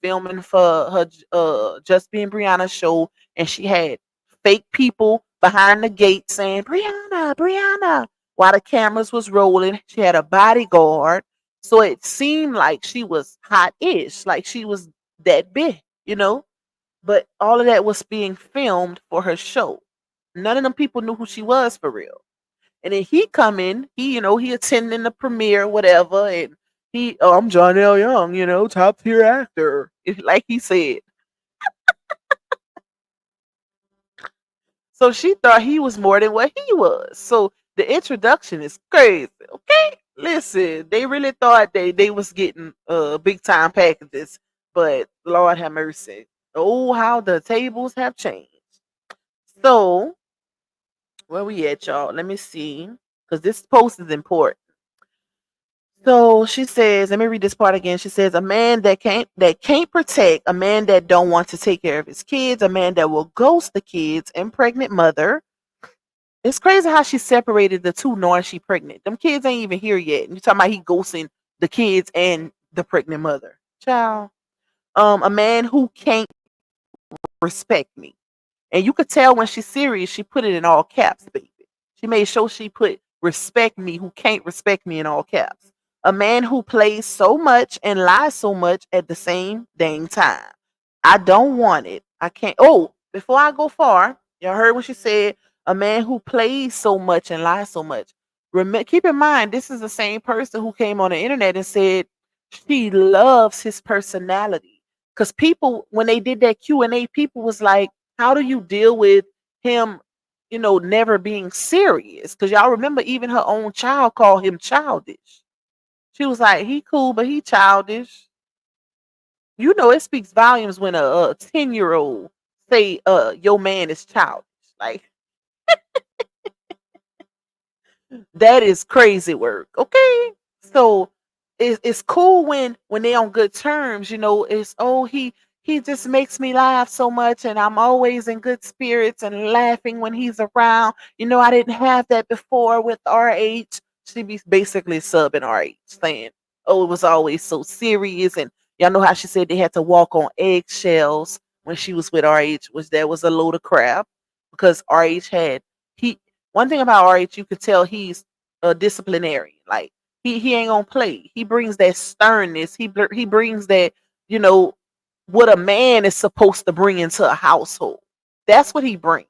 filming for her Just Being Brianna show, and she had fake people behind the gate saying, Brianna, Brianna, while the cameras was rolling. She had a bodyguard. So it seemed like she was hot-ish, like she was that big. But all of that was being filmed for her show. None of them people knew who she was for real. And then he come in, he attending the premiere, whatever, and I'm John L. Young, top tier actor, like he said. So she thought he was more than what he was. So the introduction is crazy. Okay, listen, they really thought they was getting big time packages, but Lord have mercy. Oh, how the tables have changed. So where we at, y'all? Let me see, because this post is important. So she says, let me read this part again. She says, a man that can't protect, a man that don't want to take care of his kids, a man that will ghost the kids and pregnant mother. It's crazy how she separated the two knowing she pregnant. Them kids ain't even here yet. And you talking about he ghosting the kids and the pregnant mother. Child. A man who can't respect me. And you could tell when she's serious, she put it in all caps, baby. She made sure she put respect me, who can't respect me, in all caps. A man who plays so much and lies so much at the same dang time. I don't want it. I can't. Oh, before I go far, y'all heard what she said. A man who plays so much and lies so much. Keep in mind, this is the same person who came on the internet and said she loves his personality. Because people, when they did that Q&A, people was like, "How do you deal with him? Never being serious?" Because y'all remember, even her own child called him childish. She was like, "He cool, but he childish." It speaks volumes when a 10-year-old say your man is childish. Like, that is crazy work. Okay. So it's cool when they on good terms. It's, oh, he just makes me laugh so much, and I'm always in good spirits and laughing when he's around. I didn't have that before with RH. She be basically subbing RH, saying, "Oh, it was always so serious." And y'all know how she said they had to walk on eggshells when she was with RH, which that was a load of crap, because RH had he one thing about RH, you could tell he's a disciplinarian. Like, he ain't gonna play. He brings that sternness. He brings that, you know what a man is supposed to bring into a household. That's what he brings.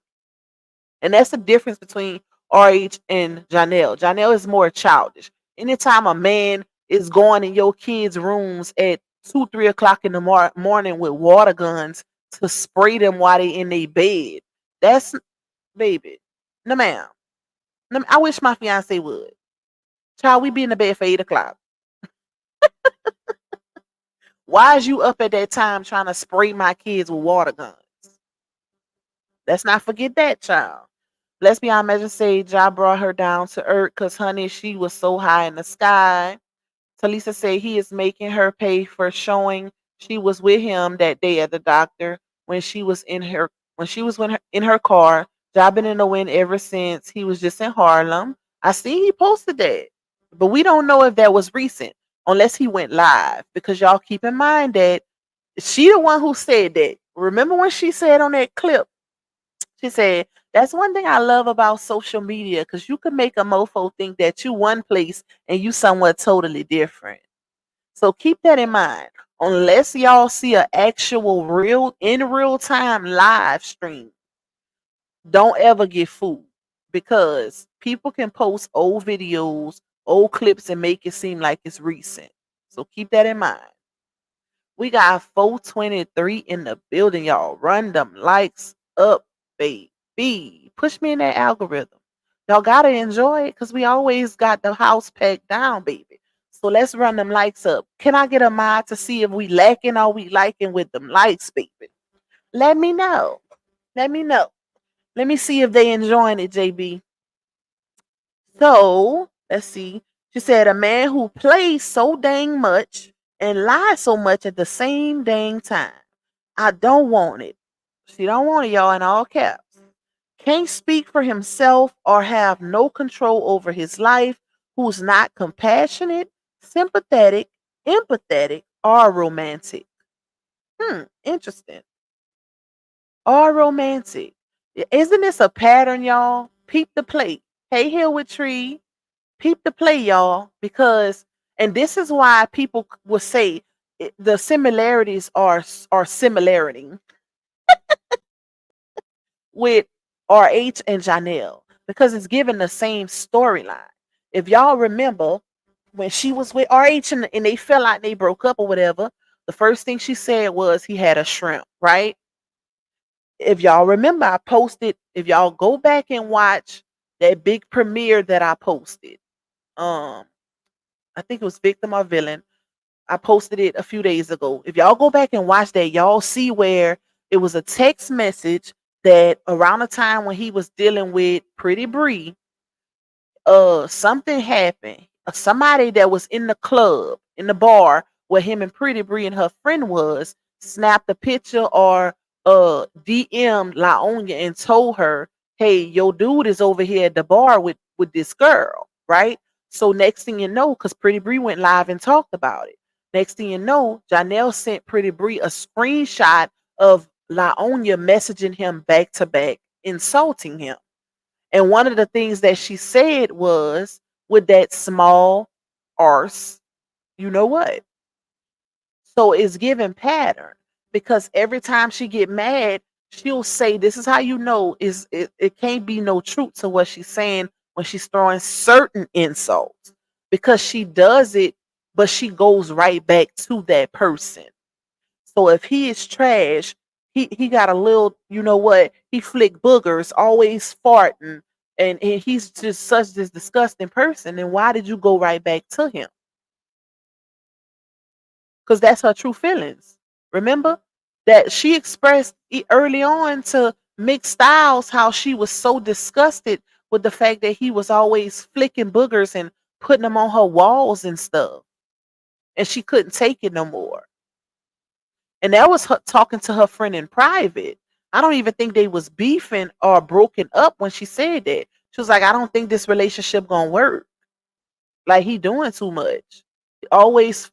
And that's the difference between RH and Johnell. Johnell is more childish. Anytime a man is going in your kids' rooms at 2, 3 o'clock in the morning with water guns to spray them while they in their bed, that's, baby. No, ma'am. No, I wish my fiance would. Child, we be in the bed for 8 o'clock. Why is you up at that time trying to spray my kids with water guns? Let's not forget that, child. Let's be honest, Measure say Ja brought her down to earth because, honey, she was so high in the sky. Talisa said he is making her pay for showing she was with him that day at the doctor when she was in her car. Ja been in the wind ever since. He was just in Harlem. I see he posted that, but we don't know if that was recent unless he went live, because y'all keep in mind that she the one who said that. Remember when she said on that clip, she said, "That's one thing I love about social media, because you can make a mofo think that you one place and you somewhere totally different." So keep that in mind. Unless y'all see an actual real time live stream, don't ever get fooled, because people can post old videos, old clips, and make it seem like it's recent. So keep that in mind. We got 423 in the building, y'all. Run them likes up, baby. Push me in that algorithm. Y'all gotta enjoy it, because we always got the house packed down, baby. So let's run them likes up. Can I get a mod to see if we lacking or we liking with them likes, baby? Let me know. Let me know. Let me see if they enjoying it, JB. So let's see. She said, "A man who plays so dang much and lies so much at the same dang time. I don't want it." She don't want it, y'all, in all caps. "Can't speak for himself or have no control over his life, who's not compassionate, sympathetic, empathetic, or romantic." Interesting. Or romantic. Isn't this a pattern, y'all? Peep the plate. Hey, here with Tree. Peep the play, y'all, because, and this is why people will say the similarities are similarity with RH and Johnell, because it's given the same storyline. If y'all remember, when she was with RH and they felt like they broke up or whatever, the first thing she said was he had a shrimp, right? If y'all remember, I posted, if y'all go back and watch that big premiere that I posted, um, I think it was Victim or Villain. I posted it a few days ago. If y'all go back and watch that, y'all see where it was a text message that around the time when he was dealing with Pretty Bree, something happened. Somebody that was in the club, in the bar where him and Pretty Bree and her friend was, snapped a picture or DM'd Laonya and told her, "Hey, your dude is over here at the bar with this girl," right? So next thing you know, because Pretty Bree went live and talked about it. Next thing you know, Johnell sent Pretty Bree a screenshot of Laonya messaging him back to back, insulting him. And one of the things that she said was, "With that small arse, you know what?" So it's given pattern, because every time she get mad, she'll say, this is how you know it can't be no truth to what she's saying when she's throwing certain insults, because she does it, but she goes right back to that person. So if he is trash, he got a little, you know what, he flick boogers, always farting, and he's just such this disgusting person, then why did you go right back to him? Because that's her true feelings. Remember that she expressed early on to Mixed Styles how she was so disgusted with the fact that he was always flicking boogers and putting them on her walls and stuff, and she couldn't take it no more. And that was her talking to her friend in private. I don't even think they was beefing or broken up when she said that. She was like, I don't think this relationship gonna work. Like, he doing too much. Always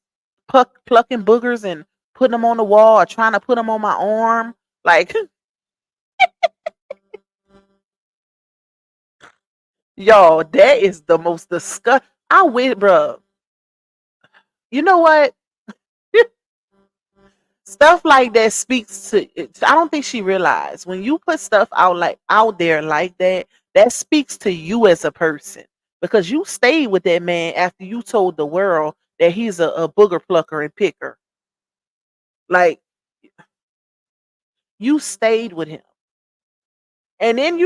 plucking boogers and putting them on the wall or trying to put them on my arm. Like, y'all, that is the most disgust. I wish, bruh. You know what? Stuff like that speaks to. I don't think she realized when you put stuff out like out there like that. That speaks to you as a person, because you stayed with that man after you told the world that he's a booger plucker and picker. Like, you stayed with him. And then,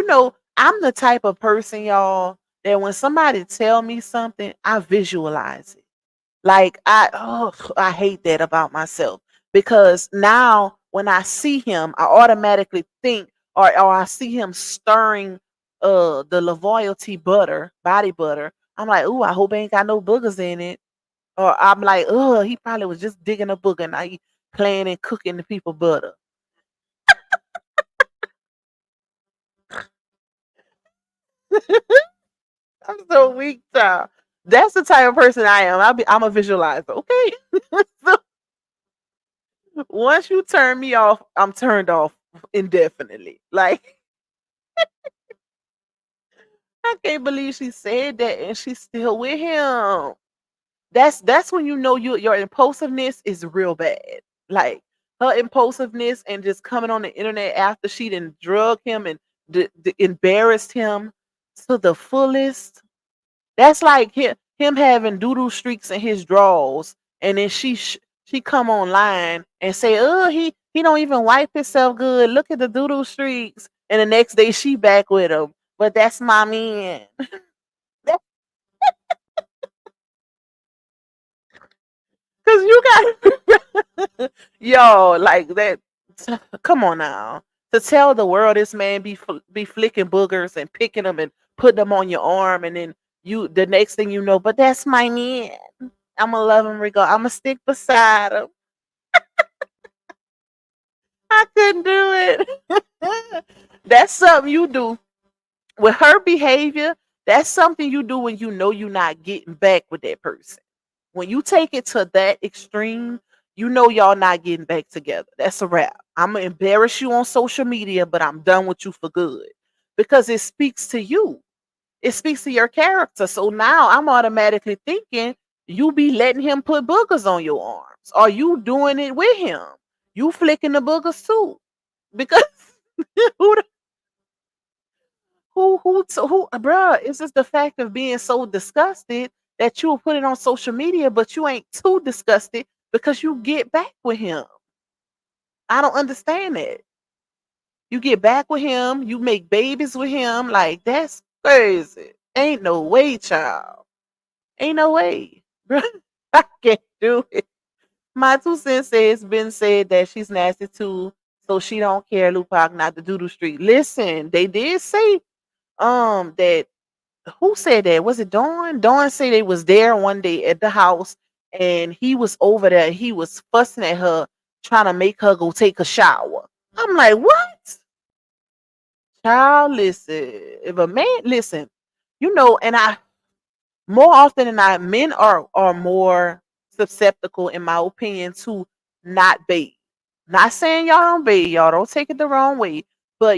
I'm the type of person, y'all, that when somebody tell me something, I visualize it. Like, I hate that about myself, because now when I see him, I automatically think, or I see him stirring the loyalty butter, body butter. I'm like, ooh, I hope ain't got no boogers in it. Or I'm like, oh, he probably was just digging a booger. Now he playing and cooking the people butter. I'm so weak, child. That's the type of person I am. I'm a visualizer. Okay. So once you turn me off, I'm turned off indefinitely. Like, I can't believe she said that and she's still with him. That's when you know your impulsiveness is real bad. Like, her impulsiveness and just coming on the internet after she done drug him and embarrassed him to the fullest. That's like him having doodle streaks in his drawers, and then she come online and say, "Oh, he don't even wipe himself good. Look at the doodle streaks." And the next day she back with him. But that's my man. Cause you got yo, like that. Come on now, to tell the world this man be flicking boogers and picking them and putting them on your arm, and then the next thing you know, but that's my man. I'ma love him regard. I'ma stick beside him. I couldn't do it. That's something you do with her behavior. That's something you do when you know you're not getting back with that person. When you take it to that extreme, you know y'all not getting back together. That's a wrap. I'm gonna embarrass you on social media, but I'm done with you for good, because it speaks to you. It speaks to your character. So now I'm automatically thinking you be letting him put boogers on your arms. Are you doing it with him? You flicking the boogers too? Because who bruh, it's just the fact of being so disgusted that you'll put it on social media, but you ain't too disgusted because you get back with him. I don't understand that. You get back with him, you make babies with him. Like, that's crazy. Ain't no way, child. Ain't no way. Bruh, I can't do it. My 2 cents say it's been said that she's nasty too, so she don't care, Lupac, not the doodle street. Listen, they did say that. Who said that? Was it Dawn? Dawn said they was there one day at the house, and he was over there. He was fussing at her, trying to make her go take a shower. I'm like, what? Child, listen. If a man, listen, and I, more often than not, men are more susceptible, in my opinion, to not bathe. Not saying y'all don't bathe, y'all don't take it the wrong way, but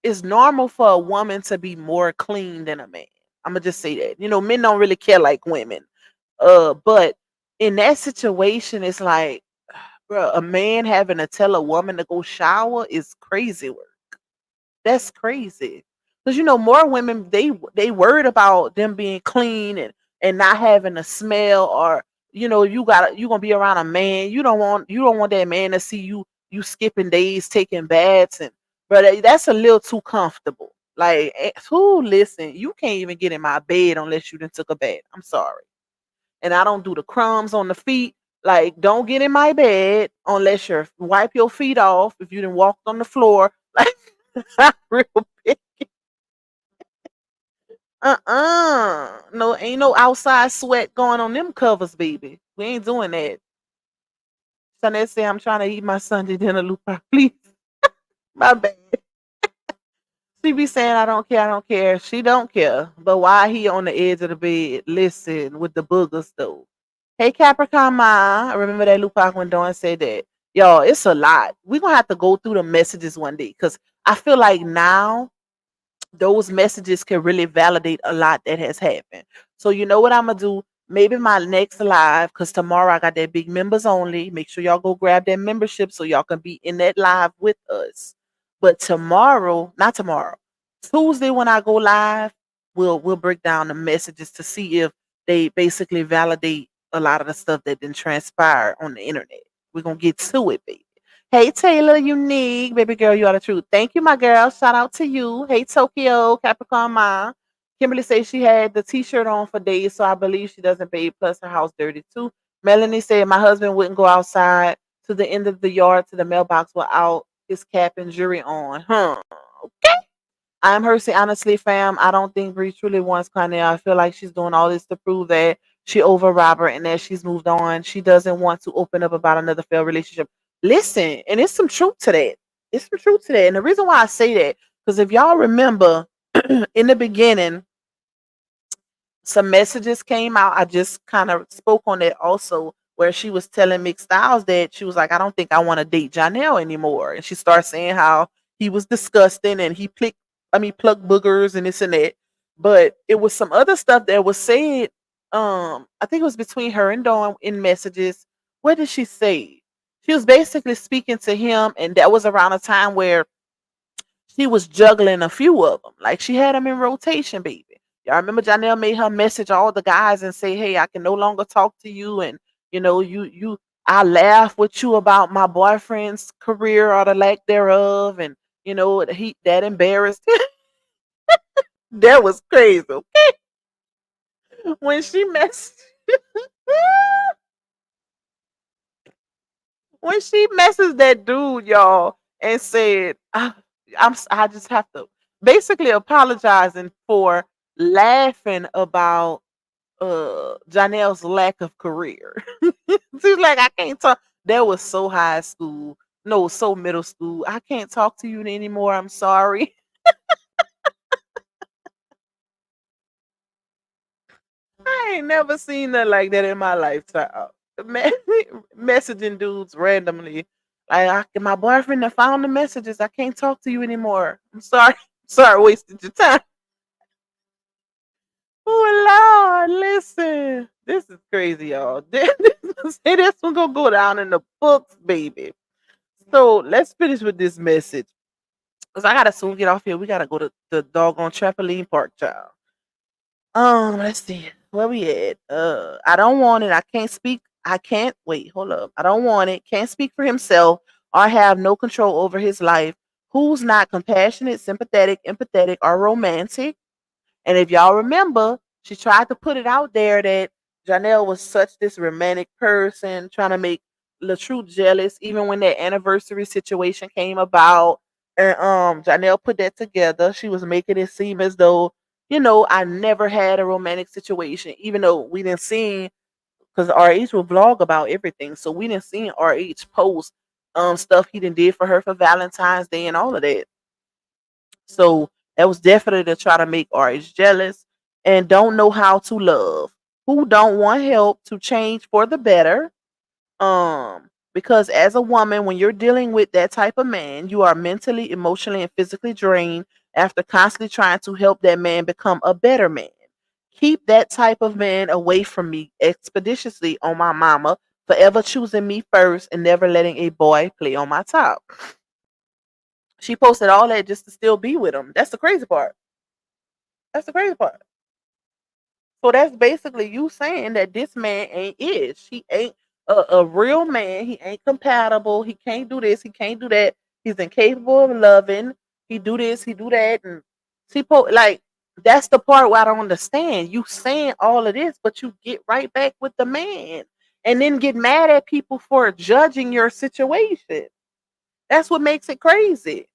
it's normal for a woman to be more clean than a man. I'm gonna just say that. Men don't really care like women. But in that situation, it's like, Bruh, a man having to tell a woman to go shower is crazy work. That's crazy. Cause more women they worried about them being clean and not having a smell, or you gonna be around a man. You don't want that man to see you skipping days taking baths, and but that's a little too comfortable. Like, who listen, you can't even get in my bed unless you done took a bath. I'm sorry. And I don't do the crumbs on the feet. Like, don't get in my bed unless you wipe your feet off if you done walked on the floor. Like, real big. No, ain't no outside sweat going on them covers, baby. We ain't doing that. Sonette say I'm trying to eat my Sunday dinner, Lupa. Please. My bad. She be saying I don't care, I don't care. She don't care. But why he on the edge of the bed? Listen, with the boogers though. Hey Capricorn Ma. I remember that Lupac when Dawn said that. Y'all, it's a lot. We're gonna have to go through the messages one day. Cause I feel like now those messages can really validate a lot that has happened. So you know what I'm gonna do? Maybe my next live, because tomorrow I got that big members only. Make sure y'all go grab that membership so y'all can be in that live with us. But tomorrow, not tomorrow, Tuesday when I go live, we'll break down the messages to see if they basically validate a lot of the stuff that didn't transpire on the internet. We're gonna get to it, baby. Hey Taylor, unique baby girl, you are the truth. Thank you, my girl. Shout out to you. Hey Tokyo, Capricorn Ma. Kimberly says she had the t-shirt on for days, so I believe she doesn't bathe. Plus her house dirty too. Melanie said my husband wouldn't go outside to the end of the yard to the mailbox without his cap and jewelry on. Huh. Okay. I'm her say honestly, fam. I don't think Bree truly wants Cornell. I feel like she's doing all this to prove that she over Robert and that she's moved on. She doesn't want to open up about another failed relationship. Listen, and it's some truth to that. It's some truth to that. And the reason why I say that, because if y'all remember in the beginning, some messages came out. I just kind of spoke on it also, where she was telling Mick Styles that she was like, I don't think I want to date Johnell anymore. And she started saying how he was disgusting and plucked boogers and this and that. But it was some other stuff that was said. I think it was between her and Dawn in messages. What did she say? She was basically speaking to him, and that was around a time where she was juggling a few of them. Like, she had them in rotation, baby. Y'all remember Janelle made her message all the guys and say, "Hey, I can no longer talk to you, and I laugh with you about my boyfriend's career or the lack thereof, and he that embarrassed." That was crazy. When she messed when she messes that dude, y'all, and said, I just have to basically apologizing for laughing about Janelle's lack of career. She's like, I can't talk. That was so high school. No, so middle school. I can't talk to you anymore. I'm sorry. I ain't never seen nothing like that in my lifetime. Messaging dudes randomly. Like, my boyfriend that found the messages. I can't talk to you anymore. I'm sorry. Sorry, wasted your time. Oh Lord, listen. This is crazy, y'all. This one gonna go down in the books, baby. So let's finish with this message. Cause I gotta soon get off here. We gotta go to the doggone trampoline park, child. Let's see. Where we at? I don't want it. I can't speak. I can't wait. Hold up. I don't want it. Can't speak for himself or have no control over his life. Who's not compassionate, sympathetic, empathetic, or romantic? And if y'all remember, she tried to put it out there that Janelle was such this romantic person, trying to make LaTruth jealous, even when that anniversary situation came about. And Janelle put that together. She was making it seem as though, I never had a romantic situation, even though we didn't see, because RH will vlog about everything. So we didn't see RH post stuff he did for her for Valentine's Day and all of that. So that was definitely to try to make RH jealous and don't know how to love. Who don't want help to change for the better. Because as a woman, when you're dealing with that type of man, you are mentally, emotionally, and physically drained after constantly trying to help that man become a better man. Keep that type of man away from me expeditiously on my mama. Forever choosing me first and never letting a boy play on my top. She posted all that just to still be with him. That's the crazy part. That's the crazy part. So that's basically you saying that this man ain't is. He ain't a real man. He ain't compatible. He can't do this. He can't do that. He's incapable of loving. He do this. He do that. And like that's the part where I don't understand. You saying all of this, but you get right back with the man, and then get mad at people for judging your situation. That's what makes it crazy.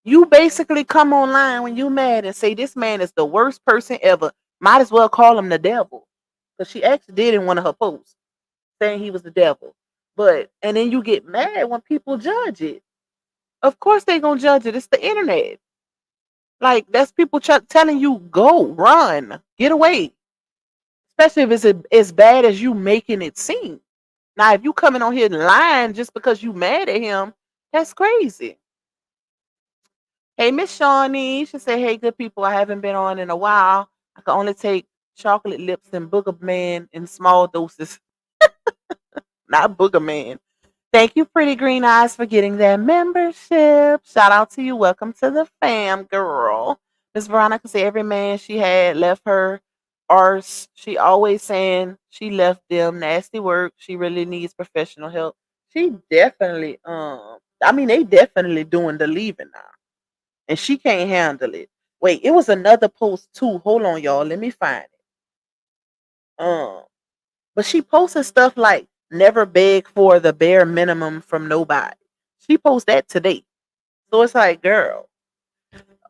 You basically come online when you mad and say this man is the worst person ever. Might as well call him the devil. Because she actually did in one of her posts saying he was the devil. But and then you get mad when people judge it. Of course they gonna judge it. It's the internet. Like that's people telling you go, run, get away. Especially if it's as bad as you making it seem. Now if you coming on here lying just because you mad at him, that's crazy. Hey, Miss Shawnee. She said, hey, good people. I haven't been on in a while. I can only take chocolate lips and booger man in small doses. Not booger man. Thank you, Pretty Green Eyes, for getting that membership. Shout out to you. Welcome to the fam, girl. Miss Veronica said every man she had left her arse. She always saying she left them nasty work. She really needs professional help. She definitely, I mean, they definitely doing the leaving now. And she can't handle it. Wait, it was another post too. Hold on, y'all. Let me find it. But she posted stuff like never beg for the bare minimum from nobody. She posted that today. So it's like, girl,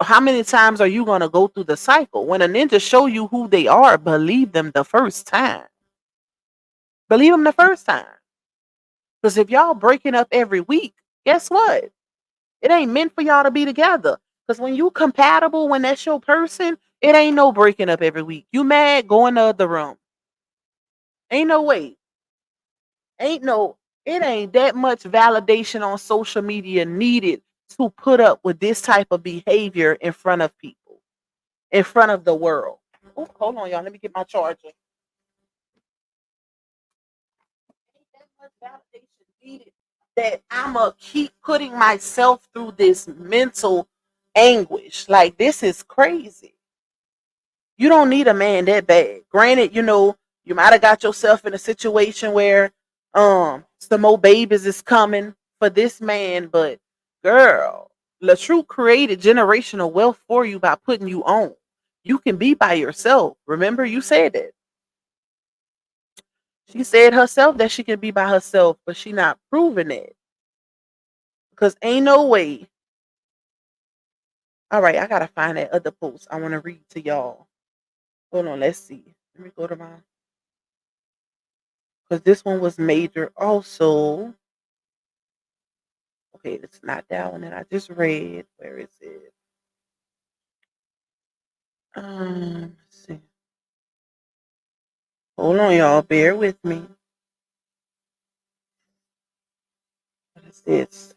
how many times are you gonna go through the cycle? When a ninja show you who they are, believe them the first time. Believe them the first time. Because if y'all breaking up every week, guess what? It ain't meant for y'all to be together. Because when you compatible, when that's your person, it ain't no breaking up every week. You mad, go in the other room. Ain't no way. Ain't no, it ain't that much validation on social media needed to put up with this type of behavior in front of people, in front of the world. Oh, hold on, y'all. Let me get my charger. Ain't that much validation needed that I'ma keep putting myself through this mental anguish. Like this is crazy. You don't need a man that bad. Granted, you might have got yourself in a situation where some more babies is coming for this man, but girl, LaTrue created generational wealth for you by putting you on. You can be by yourself. Remember, you said that. She said herself that she can be by herself, but she not proving it. Because ain't no way. All right, I gotta find that other post I want to read to y'all. Hold on, let's see. Let me go to my, because this one was major also. Okay, it's not that one that I just read. Where is it? Let's see. Hold on, y'all. Bear with me. What is this?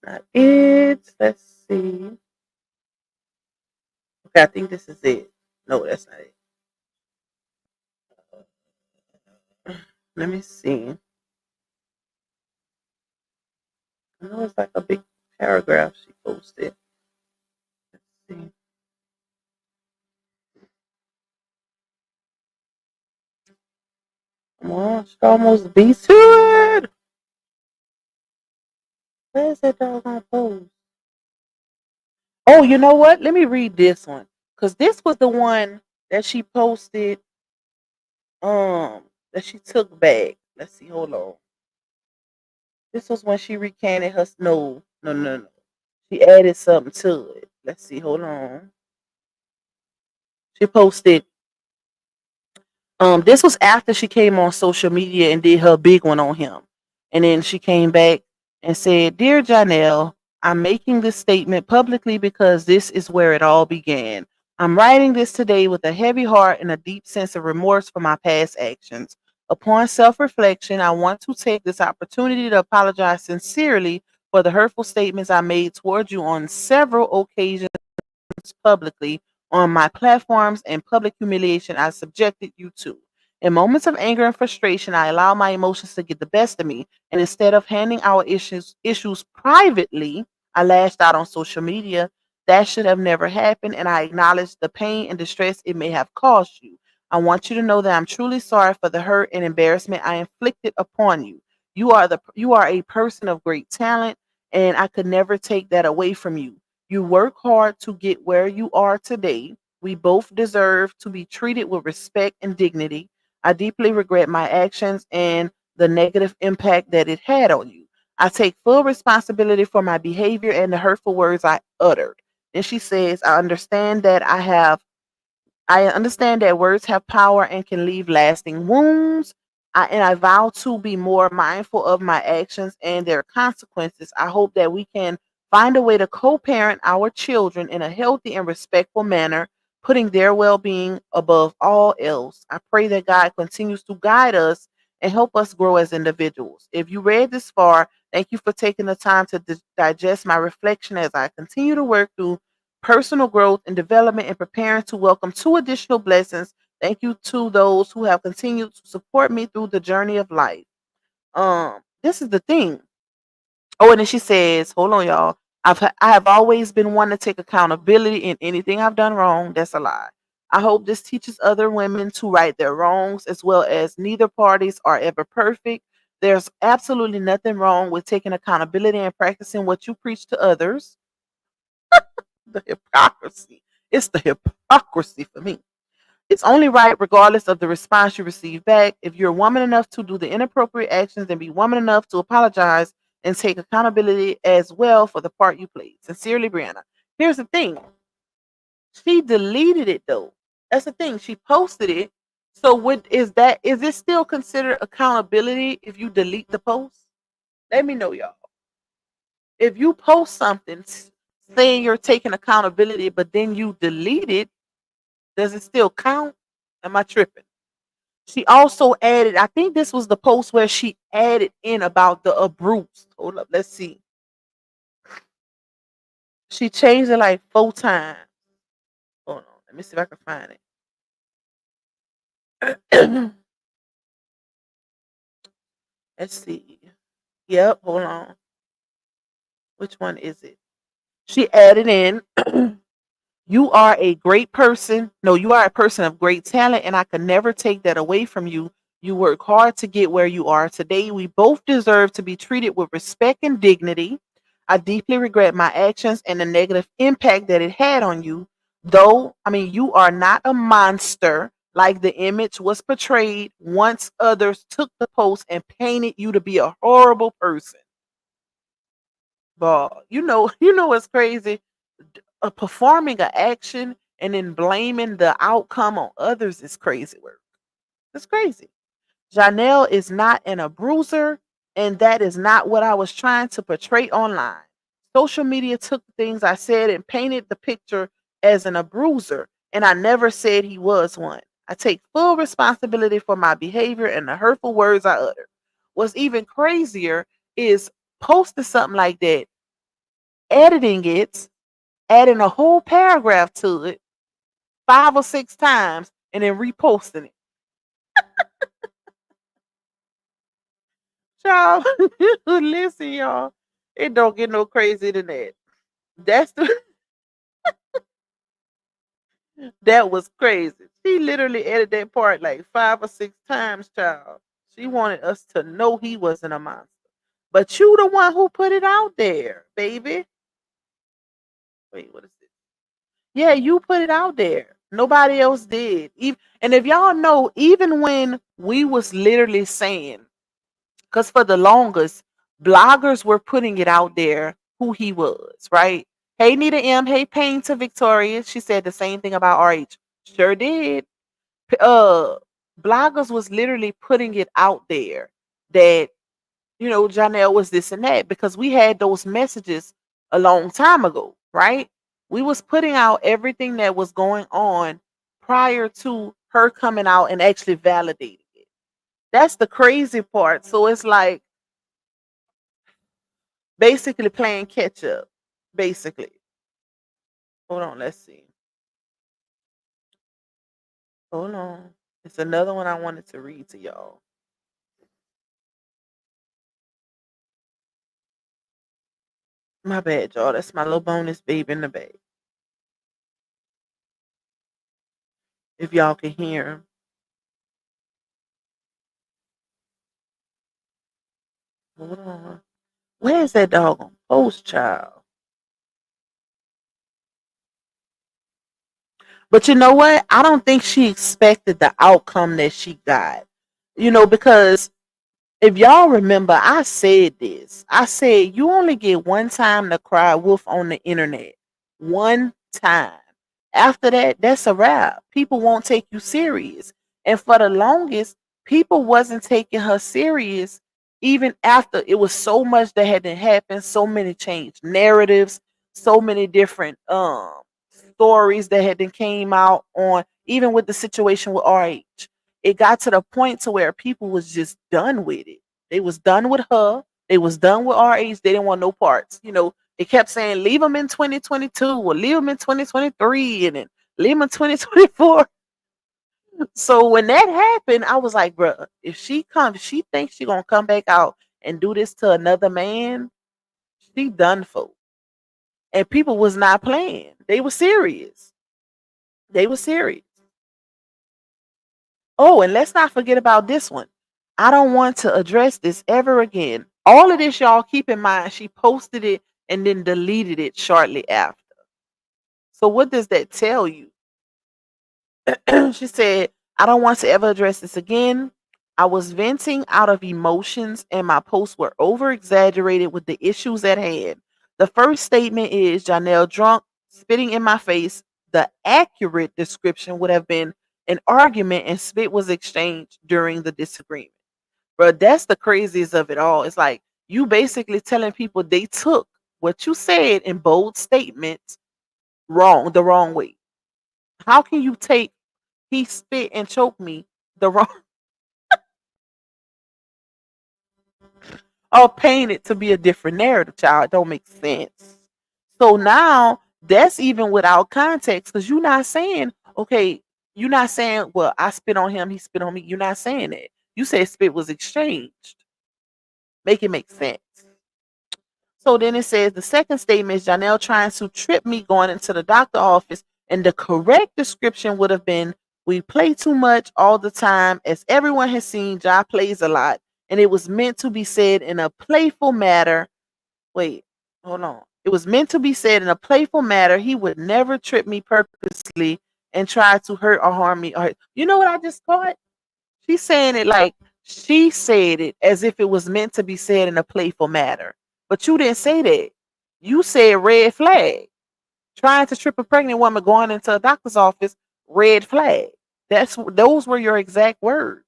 Not it. Let's see. Okay, I think this is it. No, that's not it. Let me see. I know it's like a big paragraph she posted. Let's see. Come on, she almost beat to it. Where's that doggone post? Oh, you know what? Let me read this one. Because this was the one that she posted, that she took back. Let's see, hold on. This was when she recanted her no. She added something to it. Let's see, hold on. She posted, this was after she came on social media and did her big one on him. And then she came back and said, Dear Johnell, I'm making this statement publicly because this is where it all began. I'm writing this today with a heavy heart and a deep sense of remorse for my past actions. Upon self reflection, I want to take this opportunity to apologize sincerely for the hurtful statements I made toward you on several occasions publicly on my platforms and public humiliation I subjected you to. In moments of anger and frustration, I allow my emotions to get the best of me. And instead of handling our issues privately, I lashed out on social media. That should have never happened. And I acknowledge the pain and distress it may have caused you. I want you to know that I'm truly sorry for the hurt and embarrassment I inflicted upon you. You are a person of great talent, and I could never take that away from you. You work hard to get where you are today. We both deserve to be treated with respect and dignity. I deeply regret my actions and the negative impact that it had on you. I take full responsibility for my behavior and the hurtful words I uttered. Then she says, I understand that words have power and can leave lasting wounds. And I vow to be more mindful of my actions and their consequences. I hope that we can find a way to co parent our children in a healthy and respectful manner, putting their well being above all else. I pray that God continues to guide us and help us grow as individuals. If you read this far, thank you for taking the time to digest my reflection as I continue to work through personal growth and development and preparing to welcome two additional blessings. Thank you to those who have continued to support me through the journey of life. This is the thing. Oh, and then she says, hold on, y'all. I have always been one to take accountability in anything I've done wrong. That's a lie. I hope this teaches other women to right their wrongs as well as neither parties are ever perfect. There's absolutely nothing wrong with taking accountability and practicing what you preach to others. The hypocrisy. It's the hypocrisy for me. It's only right regardless of the response you receive back. If you're woman enough to do the inappropriate actions, then be woman enough to apologize and take accountability as well for the part you played. Sincerely, Brianna. Here's the thing. She deleted it though. That's the thing. She posted it. So what is it still considered accountability if you delete the post? Let me know, y'all. If you post something saying you're taking accountability, but then you delete it, does it still count? Am I tripping? She also added, I think this was the post where she added in about the abuse. Hold up, let's see. She changed it like 4 times. Hold on, let me see if I can find it. Let's see. Yep, hold on. Which one is it? She added in You are a great person. No, you are a person of great talent, and I can never take that away from you. You work hard to get where you are today. We both deserve to be treated with respect and dignity. I deeply regret my actions and the negative impact that it had on you. You are not a monster like the image was portrayed once others took the post and painted you to be a horrible person. But you know what's crazy? Performing an action and then blaming the outcome on others is crazy work. It's crazy. Johnell is not an abuser, and that is not what I was trying to portray online. Social media took the things I said and painted the picture as an abuser, and I never said he was one. I take full responsibility for my behavior and the hurtful words I uttered. What's even crazier is posting something like that, editing it, adding a whole paragraph to it 5 or 6 times and then reposting it. Y'all, listen, y'all. It don't get no crazier than that. That's the that was crazy. She literally edited that part like 5 or 6 times, child. She wanted us to know he wasn't a monster. But you the one who put it out there, baby. Wait, what is it? Yeah, you put it out there. Nobody else did. And if y'all know, even when we was literally saying, because for the longest, bloggers were putting it out there who he was, right? Hey, Nita M. Hey, Pain to Victoria. She said the same thing about RH. Sure did. Uh, bloggers was literally putting it out there that, Johnell was this and that because we had those messages a long time ago, right? We was putting out everything that was going on prior to her coming out and actually validating it. That's the crazy part. So it's like basically playing catch up. Basically. Hold on, let's see. Hold on. It's another one I wanted to read to y'all. My bad, y'all. That's my little bonus baby in the bag. If y'all can hear him. Hold on. Where's that doggone post, child? But you know what? I don't think she expected the outcome that she got. Because if y'all remember, I said this. I said you only get one time to cry wolf on the internet. One time. After that, that's a wrap. People won't take you serious. And for the longest, people wasn't taking her serious even after it was so much that had to happen, so many changed narratives, so many different stories that had been came out on even with the situation with RH. It got to the point to where people was just done with it. They was done with her. They was done with RH. They didn't want no parts. They kept saying leave them in 2022 or leave them in 2023 and then leave them in 2024. So when that happened, I was like, bruh, if she thinks she gonna come back out and do this to another man, she done for. And people was not playing. They were serious. They were serious. Oh, and let's not forget about this one. I don't want to address this ever again. All of this, y'all, keep in mind, she posted it and then deleted it shortly after. So, what does that tell you? She said, I don't want to ever address this again. I was venting out of emotions, and my posts were over exaggerated with the issues at hand. The first statement is Johnell drunk, spitting in my face. The accurate description would have been an argument, and spit was exchanged during the disagreement. But that's the craziest of it all. It's like you basically telling people they took what you said in bold statements the wrong way. How can you take he spit and choked me the wrong or paint it to be a different narrative, child? It don't make sense. So now that's even without context because you're not saying, okay, you're not saying, well, I spit on him, he spit on me. You're not saying that. You said spit was exchanged. Make it make sense. So then it says the second statement is Johnell trying to trip me going into the doctor office, and the correct description would have been we play too much all the time. As everyone has seen, Ja plays a lot, and it was meant to be said in a playful manner. Wait, hold on. It was meant to be said in a playful manner. He would never trip me purposely and try to hurt or harm me. You know what I just caught? She's saying it like she said it as if it was meant to be said in a playful manner. But you didn't say that. You said red flag. Trying to trip a pregnant woman going into a doctor's office, red flag. Those were your exact words.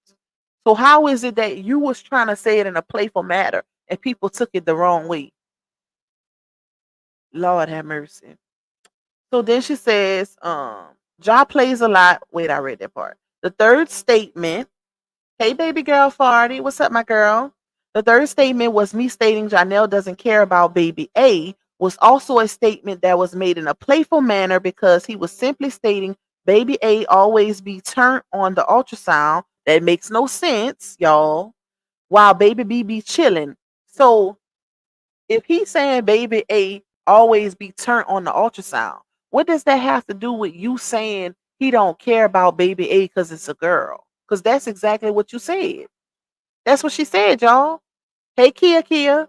So how is it that you was trying to say it in a playful manner and people took it the wrong way? Lord have mercy. So then she says, Ja plays a lot. Wait, I read that part. The third statement. Hey, baby girl, Farty. What's up, my girl? The third statement was me stating Johnell doesn't care about baby A, was also a statement that was made in a playful manner because he was simply stating baby A always be turned on the ultrasound. That makes no sense, y'all. While baby B be chilling. So if he's saying baby A always be turned on the ultrasound, what does that have to do with you saying he don't care about baby A because it's a girl? Because that's exactly what you said. That's what she said, y'all. Hey, Kia.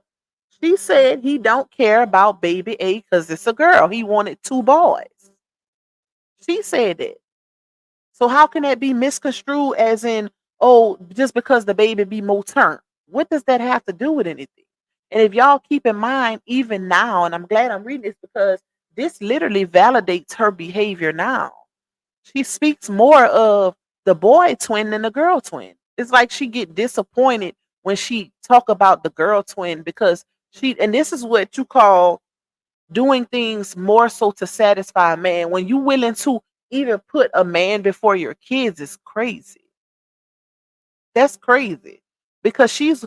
She said he don't care about baby A because it's a girl. He wanted two boys. She said that. So how can that be misconstrued as in, oh, just because the baby be more turned? What does that have to do with anything? And if y'all keep in mind, even now, and I'm glad I'm reading this because this literally validates her behavior now. She speaks more of the boy twin than the girl twin. It's like she get disappointed when she talk about the girl twin because and this is what you call doing things more so to satisfy a man. When you willing to even put a man before your kids is crazy. That's crazy because she's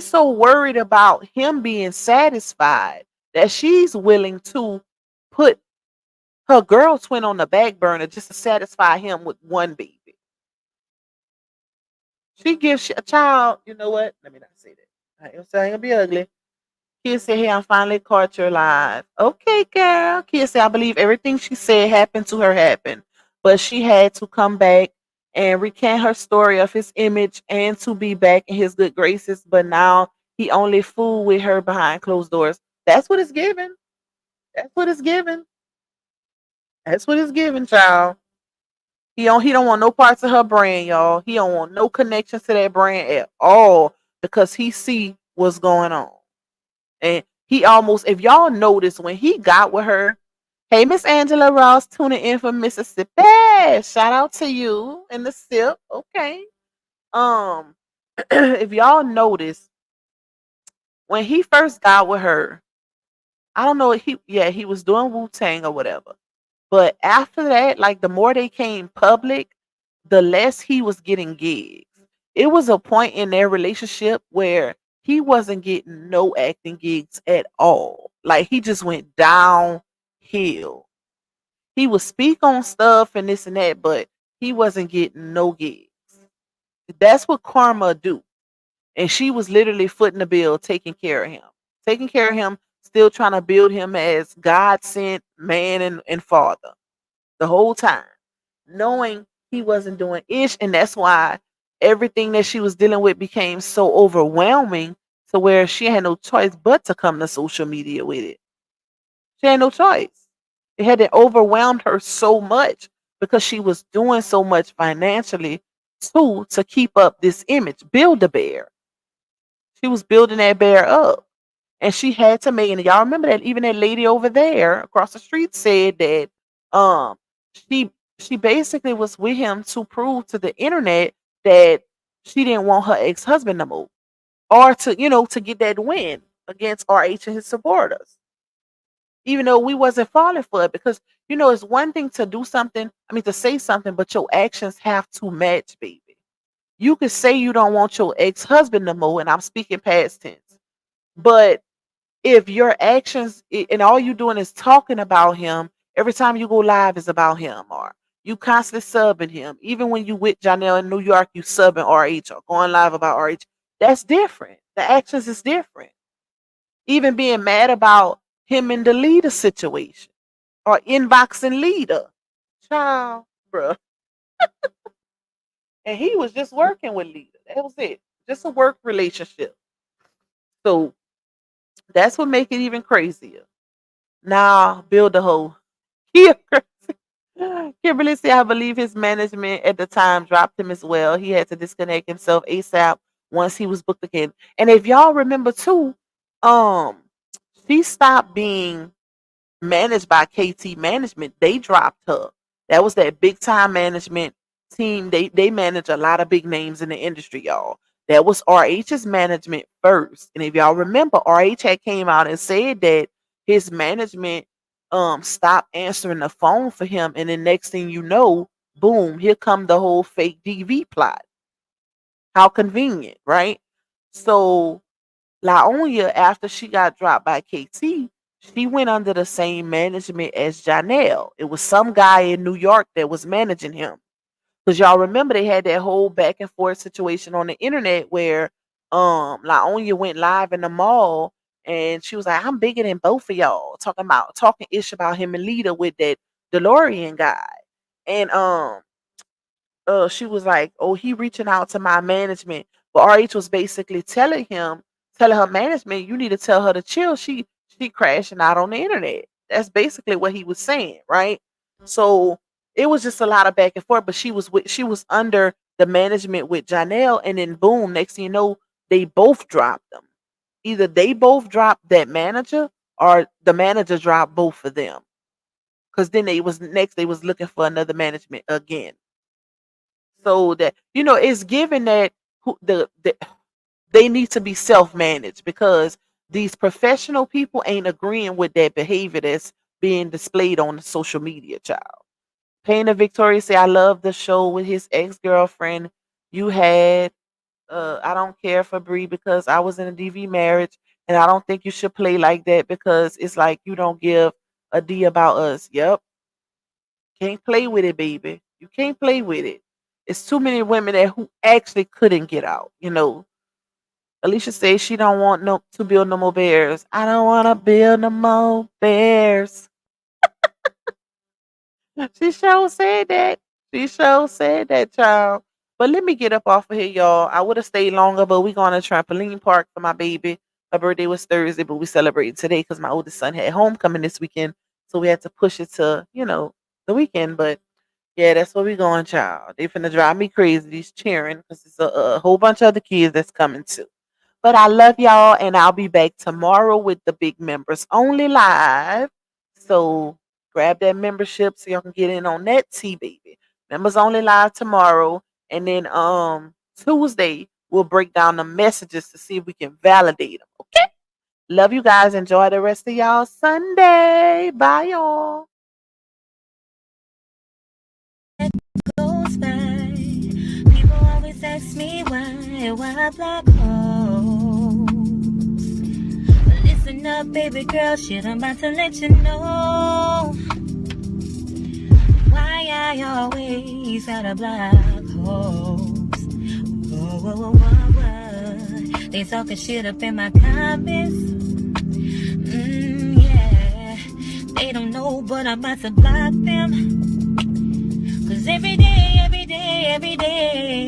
so worried about him being satisfied that she's willing to put her girl twin on the back burner just to satisfy him with one baby. She gives a child, you know what? Let me not say that. I ain't gonna be ugly. Kid said, "Hey, I finally caught your live." Okay, girl. Kid said, "I believe everything she said happened to her happened, but she had to come back and recant her story of his image and to be back in his good graces. But now he only fooled with her behind closed doors." That's what it's given. That's what it's given. That's what it's given, child. He don't want no parts of her brand, y'all. He don't want no connections to that brand at all because he see what's going on. And he almost, if y'all notice, when he got with her, hey, Miss Angela Ross tuning in from Mississippi. Shout out to you in the sip. Okay. Um, if y'all notice, when he first got with her, I don't know, he was doing Wu Tang or whatever. But after that, like the more they came public, the less he was getting gigs. It was a point in their relationship where he wasn't getting no acting gigs at all. Like he just went downhill. He would speak on stuff and this and that, but he wasn't getting no gigs. That's what karma do. And she was literally footing the bill, taking care of him. Taking care of him, still trying to build him as God sent man and father the whole time, knowing he wasn't doing ish. And that's why everything that she was dealing with became so overwhelming to where she had no choice but to come to social media with it. She had no choice. It had overwhelmed her so much because she was doing so much financially too to keep up this image, build a bear. She was building that bear up. And she had to make, and y'all remember that even that lady over there across the street said that um she she basically was with him to prove to the internet that she didn't want her ex-husband to move or to, to get that win against RH and his supporters. Even though we wasn't falling for it, because it's one thing to do something, I mean to say something, but your actions have to match, baby. You could say you don't want your ex-husband to move, and I'm speaking past tense, but if your actions and all you doing is talking about him, every time you go live is about him, or you constantly subbing him, even when you with Johnell in New York, you subbing RH or going live about RH, that's different. The actions is different. Even being mad about him in the leader situation or inboxing leader, child, bruh. And he was just working with leader. That was it. Just a work relationship. So that's what make it even crazier. Now build a whole. Yeah, Kimberly said, I believe his management at the time dropped him as well. He had to disconnect himself ASAP once he was booked again. And if y'all remember too, um, she stopped being managed by KT Management. They dropped her. That was that big time management team. They manage a lot of big names in the industry, y'all. That was RH's management first. And if y'all remember, RH had came out and said that his management stopped answering the phone for him. And then next thing you know, boom, here come the whole fake DV plot. How convenient, right? So Laonia, after she got dropped by KT, she went under the same management as Johnell. It was some guy in New York that was managing him. Because y'all remember they had that whole back and forth situation on the internet where Laonia went live in the mall and she was like, I'm bigger than both of y'all, talking ish about him and Lita with that DeLorean guy. And she was like, "Oh, he reaching out to my management." But RH was basically telling her management, "You need to tell her to chill. She crashing out on the internet." That's basically what he was saying, right? So it was just a lot of back and forth. But she was under the management with Johnell, and then boom, next thing you know, they both dropped them. Either they both dropped that manager, or the manager dropped both of them. Because then they was looking for another management again. So that it's given that they need to be self-managed because these professional people ain't agreeing with that behavior that's being displayed on the social media, child. Painter Victoria say, I love the show with his ex-girlfriend you had. I don't care for Bree because I was in a DV marriage, and I don't think you should play like that because it's like you don't give a D about us. Yep. Can't play with it, baby. You can't play with it. It's too many women that who actually couldn't get out. Alicia says she don't want no to build no more bears. I don't want to build no more bears. She sure said that. She sure said that, child. But let me get up off of here, y'all. I would have stayed longer, but we going to trampoline park for my baby. My birthday was Thursday, but we celebrated today because my oldest son had homecoming this weekend. So we had to push it to, the weekend. But yeah, that's where we going, child. They finna drive me crazy. These cheering because it's a whole bunch of other kids that's coming too. But I love y'all, and I'll be back tomorrow with the big members only live. So grab that membership so y'all can get in on that tea, baby. Members only live tomorrow, and then Tuesday we'll break down the messages to see if we can validate them. Okay. Love you guys. Enjoy the rest of y'all Sunday. Bye, y'all. Goes by. People always ask me why black holes. Listen up, baby girl, shit, I'm about to let you know why I always got a black holes. Whoa. They talking shit up in my comments. Yeah, they don't know, but I'm about to block them. Cause every day,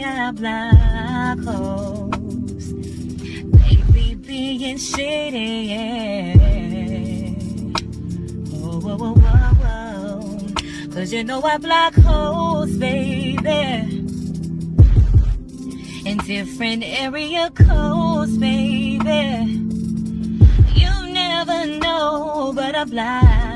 I block hoes. They be being shady, yeah. Whoa. Cause you know I block hoes, baby. In different area codes, baby. You never know, but I block